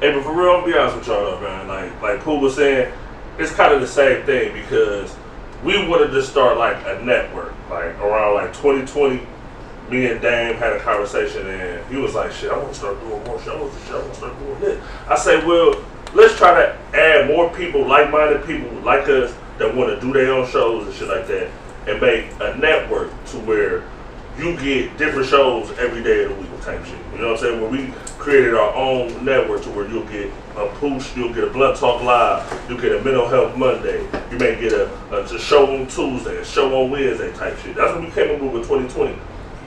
Hey, but for real, I'll be honest with y'all though, man. Like Pooh was saying, it's kind of the same thing because we wanted to start like a network, like around like 2020. Me and Dame had a conversation and he was like, shit, I want to start doing more shows and shit. I want to start doing this. I say, well, let's try to add more people, like-minded people like us that want to do their own shows and shit like that and make a network to where you get different shows every day of the week type shit. You know what I'm saying? Where we created our own network to where you'll get a push, you'll get a Blunt Talk Live, you'll get a Mental Health Monday, you may get a show on Tuesday, a show on Wednesday type shit. That's what we came up with 2020.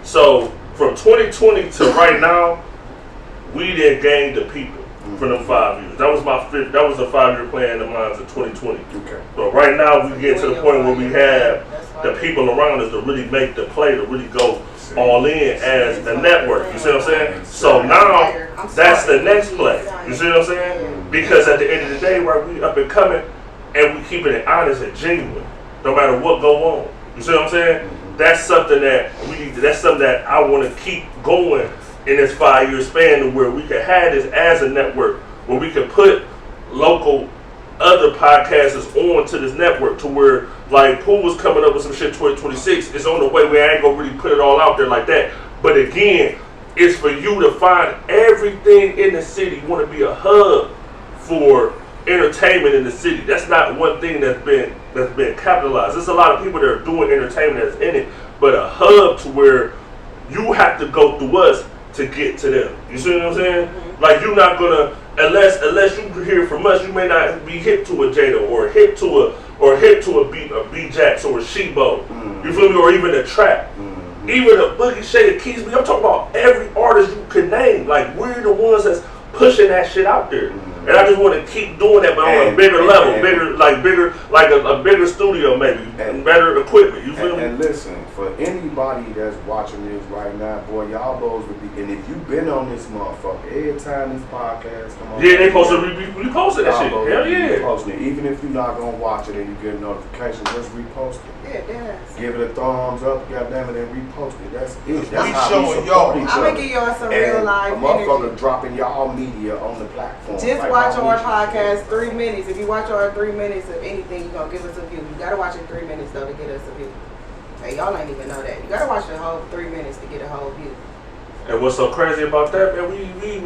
So from 2020 to right now, we did gain the people for them 5 years. That was the 5-year plan of mine in 2020. Okay. So right now we get to the point where we have the people around us to really make the play, to really go all in as a network. You see what I'm saying? So now that's the next play. You see what I'm saying? Because at the end of the day, right, we up and coming and we keeping it honest and genuine, no matter what go on. You see what I'm saying? That's something that I want to keep going in this 5-year span, to where we can have this as a network, where we can put local other podcasters on to this network, to where, like, Pooh was coming up with some shit 2026. It's on the way. We ain't gonna really put it all out there like that. But again, it's for you to find everything in the city. You want to be a hub for entertainment in the city. That's not one thing that's been capitalized. There's a lot of people that are doing entertainment that's in it, but a hub to where you have to go through us to get to them. You see what I'm saying? Like, you're not gonna, unless you hear from us, you may not be hip to a Jada or hip to a B-Jax or a Shebo. You feel me? Or even a trap. Even a Boogie Shady Keys. I'm talking about every artist you could name. Like, we're the ones that's pushing that shit out there. And I just want to keep doing that, but on a bigger level, a bigger studio maybe, and better equipment. You feel me? And listen, for anybody that's watching this right now, boy, y'all those would be. And if you've been on this motherfucker, every time this podcast come on, yeah, they posted reposted that shit. Hell yeah. Reposting it. Even if you're not gonna watch it and you get a notification, just repost it. Yeah, give it a thumbs up, goddamn it, and repost it. That's it. That's We how showing we y'all. support each I'm other. gonna give y'all some real life a motherfucker energy. dropping y'all media on the platform. Just like watch how our we- podcast 3 minutes. If you watch our 3 minutes of anything, you're gonna give us a view. You gotta watch it 3 minutes though to get us a view. Hey, y'all ain't even know that. You gotta watch the whole 3 minutes to get a whole view. And what's so crazy about that, man, we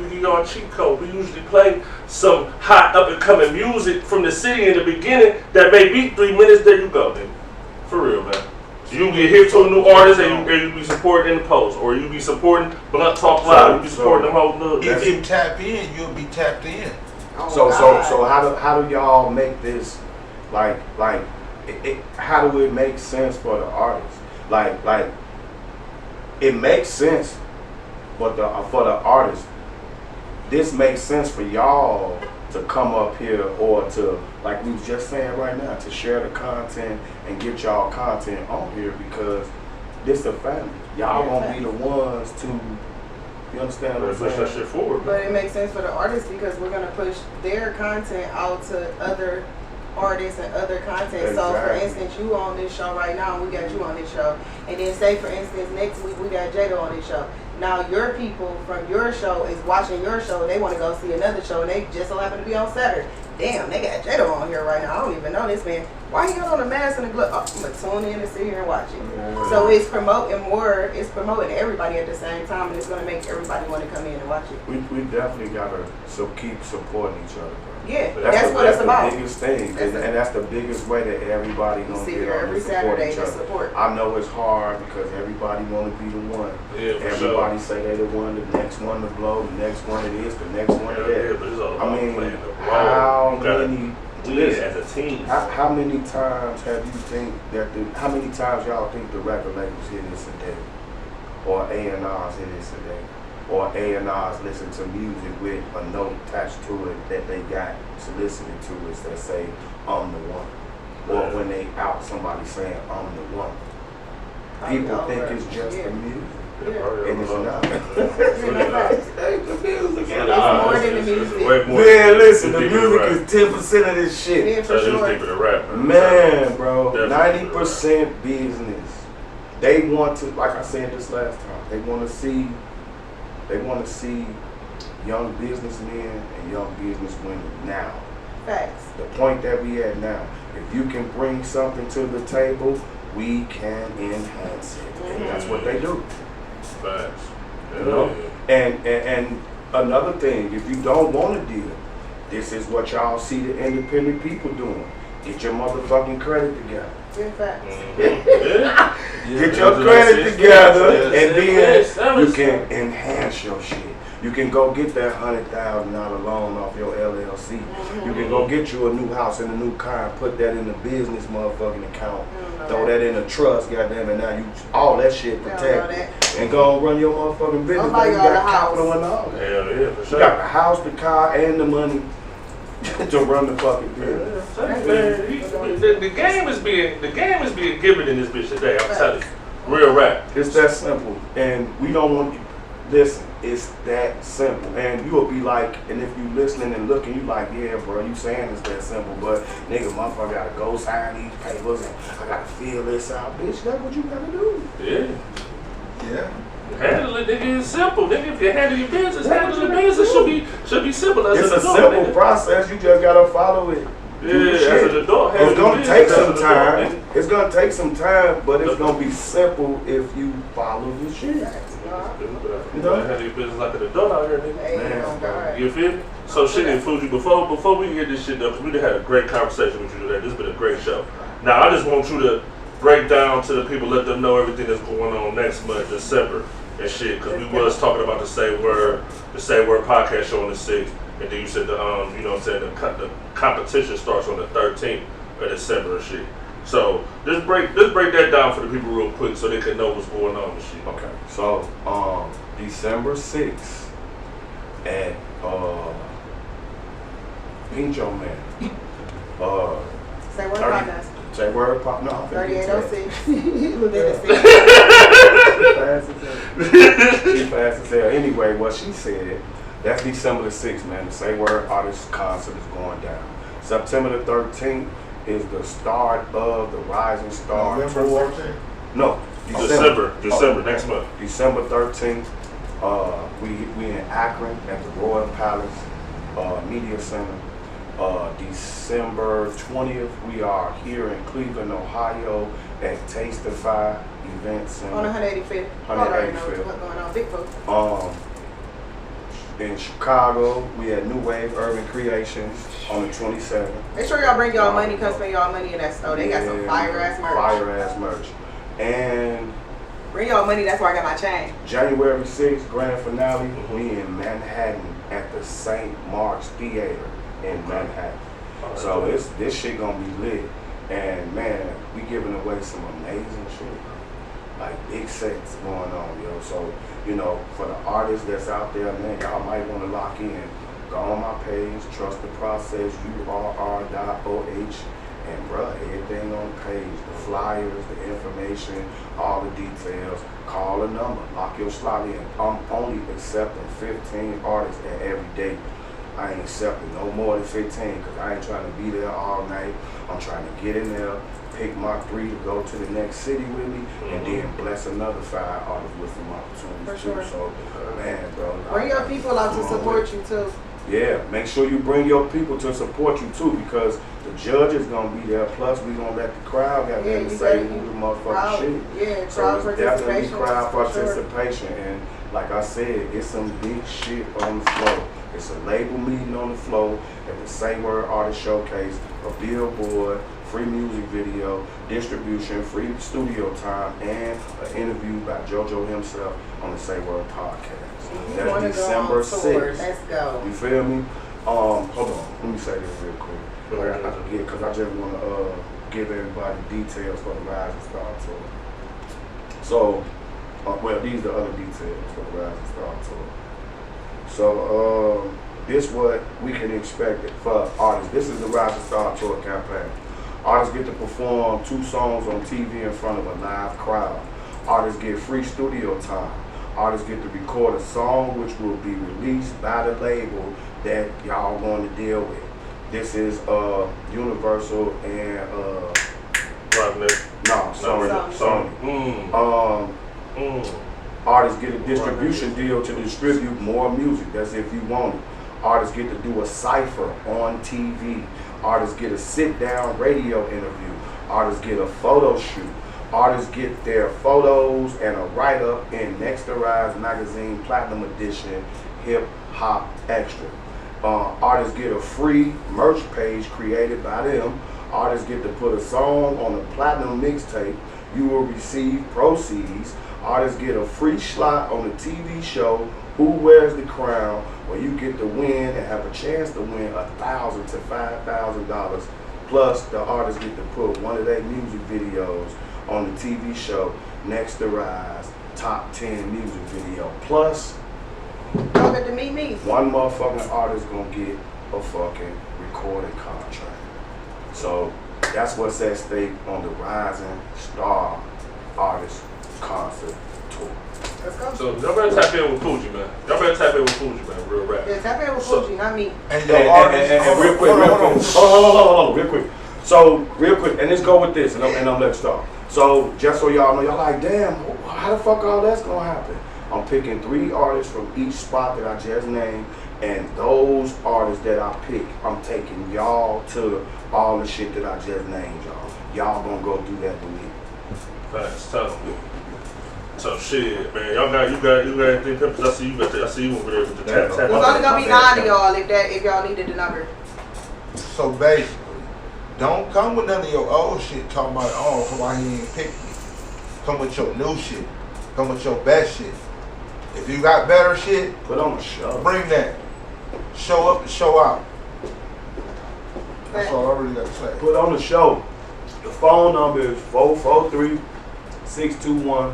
give y'all a cheat code. We usually play some hot up and coming music from the city in the beginning that may be 3 minutes. There you go, man. For real, man. You get hip to a new artist and you be supporting in the post, or you be supporting Blunt Talk Live. You be supporting them whole little. If you tap in, you'll be tapped in. Oh, So God. how do y'all make this how do it make sense for the artist? Like it makes sense, but for the artist, this makes sense for y'all to come up here, or to, like we was just saying right now, to share the content and get y'all content on here, because this a family. Y'all gonna be the ones to, you understand what I'm Push that saying? shit forward. But it makes sense for the artists because we're gonna push their content out to other artists and other content. So for Exactly. instance, you on this show right now, and we got you on this show, and then say for instance next week we got Jada on this show. Now your people from your show is watching your show. They want to go see another show, and they just so happen to be on Saturday. Damn, they got Jada on here right now. I don't even know this man. Why he got on the mask and the glove? Oh, I'm gonna tune in and sit here and watch it. Yeah. So it's promoting everybody at the same time, and it's gonna make everybody want to come in and watch it. We definitely gotta keep supporting each other, bro. Yeah, that's what it's about. The biggest thing, and that's the biggest way that everybody We gonna sit get here on every to support Saturday each to other. support. I know it's hard because everybody want to be the one. Yeah, for Everybody say they the one, the next one to blow, the next one it is, the next one it Yeah, is. but it's all I about mean, playing the role. how You gotta many? win Listen, as a team. how many times have you think that how many times y'all think the record labels hear this a day, or A&Rs hear this a day, or A&Rs listen to music with a note attached to it that they got solicited to us that say I'm the one, or when they out somebody saying I'm the one. People think it's just the music, and it's not. It's more than the music. Man, listen, the music is 10% of this shit. Yeah, for That's just sure. deeper than rap, Man, bro, Definitely. 90% business. They want to, like I said this last time, they want to see young businessmen and young businesswomen now. Facts. The point that we at now. If you can bring something to the table, we can enhance it. And that's what they do. Facts. You know? And another thing, if you don't want to deal, this is what y'all see the independent people doing. Get your motherfucking credit together. Good facts. Yeah. Get your credit together, and then you can enhance your shit. You can go get that $100,000 loan off your LLC. You can go get you a new house and a new car and put that in the business motherfucking account. Throw that in a trust, goddamn it. Now you all that shit protected. And go run your motherfucking business. Now you got capital and all. Hell yeah, for sure. You got the house, the car, and the money to run the fucking business. The game is being given in this bitch today. I'm telling you, real rap. It's that simple, and we don't want. Listen, it's that simple, and you'll be like, and if you listening and looking, you like, yeah, bro, you saying it's that simple, but nigga, motherfucker, gotta go sign these papers, and I gotta fill this out, bitch. That's what you gotta do. Yeah. Handle it, nigga. It's simple, nigga. If you handle your business, handle your business should be simple as it's an a adult, simple nigga. Process. You just gotta follow it. As an adult, it's gonna take some time. Adult, it's gonna take some time, but it's gonna be simple if you follow the shit. You know, handle your business like an adult out here, nigga. Man, you feel me? So shit, in Fuji, before we get this shit up, because we had a great conversation with you today. This has been a great show. Now I just want you to break down to the people, let them know everything that's going on next month, December and shit. Because we was talking about the Say Word podcast show on the 6th, and then you said the you know what I'm saying, the competition starts on the 13th of December and shit. So just break that down for the people real quick so they can know what's going on and shit. Okay, so December 6th at Pincho Man. Say Word Podcast. Say Word Podcast. No, 3806. She fast as hell. Anyway, what she said, that's December the 6th, man. The Say Word Artist Concert is going down. September the 13th is the start of the Rising Star Tour. No, December next month. December 13th, we in Akron at the Royal Palace Media Center. December 20th, we are here in Cleveland, Ohio at Tasteify Event Center. On 185th. 185th. What's going on, big folks. In Chicago, we had New Wave Urban Creations on the 27th. Make sure y'all bring y'all money, come spend y'all money in that store. They got some fire ass merch. And bring y'all money, that's where I got my chain. January 6th, grand finale, we in Manhattan at the St. Mark's Theater in Manhattan. So this shit gonna be lit. And man, we giving away some amazing shit. Like big sets going on, yo. So, you know, for the artists that's out there, man, y'all might want to lock in. Go on my page, Trust the Process, URR.OH, and bruh, everything on the page, the flyers, the information, all the details. Call a number, lock your slot in. I'm only accepting 15 artists at every date. I ain't accepting no more than 15 because I ain't trying to be there all night. I'm trying to get in there, pick my 3 to go to the next city with me, and then bless another 5 artists with some opportunities too. So, man, bro. Bring your people out to support you too. Yeah, make sure you bring your people to support you too, because the judge is gonna be there. Plus, we gonna let the crowd get there and say who the motherfucking shit. Yeah, so crowd it's definitely participation. crowd participation, and like I said, it's some big shit on the floor. It's a label meeting on the floor at the Say Word Artist Showcase, a billboard, free music video, distribution, free studio time, and an interview by JoJo himself on the Say Word Podcast. That's December 6th. Let's go. You feel me? Hold on. Let me say this real quick. Because I just want to give everybody details for the Rising Star Tour. So, well, these are the other details for the Rising Star Tour. So, this what we can expect for artists. This is the Rising Star Tour campaign. Artists get to perform 2 songs on TV in front of a live crowd. Artists get free studio time. Artists get to record a song which will be released by the label that y'all going to deal with. This is Universal and Sony. Artists get a distribution deal to distribute more music. That's if you want it. Artists get to do a cypher on TV. Artists get a sit-down radio interview. Artists get a photo shoot. Artists get their photos and a write-up in Next to Rise Magazine Platinum Edition Hip Hop Extra. Artists get a free merch page created by them. Artists get to put a song on a platinum mixtape. You will receive proceeds. Artists get a free slot on the TV show Who Wears the Crown, where you get to win and have a chance to win $1,000 to $5,000. Plus, the artists get to put one of their music videos on the TV show Next to Rise Top 10 music video. Plus, Don't get to meet me. one motherfucking artist gonna get a fucking recording contract. So that's what's at stake on the Rising Star Artist Concert Tour. Let's go. So y'all better tap in with Fuji, man. Y'all better tap in with Fuji, man. Real rap. Yeah, tap in with So- Fuji, not me. And your artist, And real quick, hold on, real quick. So real quick, and let's go with this, and I'm let's start. So just so y'all know, y'all like, damn, how the fuck all that's gonna happen? I'm picking 3 artists from each spot that I just named, and those artists that I pick, I'm taking y'all to all the shit that I just named y'all. Y'all gonna go do that with me. Facts, tell them. So shit, man. You got anything? Cause I see you over there with the tap. It's only gonna be 9 of y'all if y'all needed the number. So basically, don't come with none of your old shit talking about, oh, why he ain't pick me. Come with your new shit. Come with your best shit. If you got better shit, Put on a show. bring that. Show up and show out. That's all I really got to say. Put on the show. The phone number is 443-621-4200.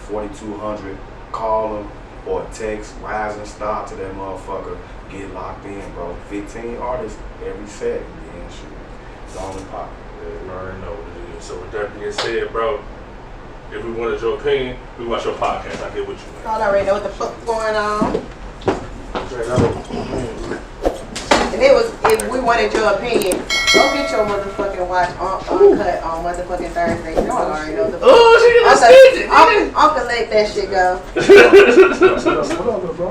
443-621-4200. Call them or text Rising Star to that motherfucker. Get locked in, bro. 15 artists every set. Yeah, shit. It's on the pocket. You already know what it is. So with that being said, bro, if we wanted your opinion, we watch your podcast. I get with you, man. Y'all already know what the fuck going on. And if we wanted your opinion, go get your motherfucking watch uncut on motherfucking Thursday. Y'all already know the fuck. Oh, she Uncle let that shit go. What up, bro?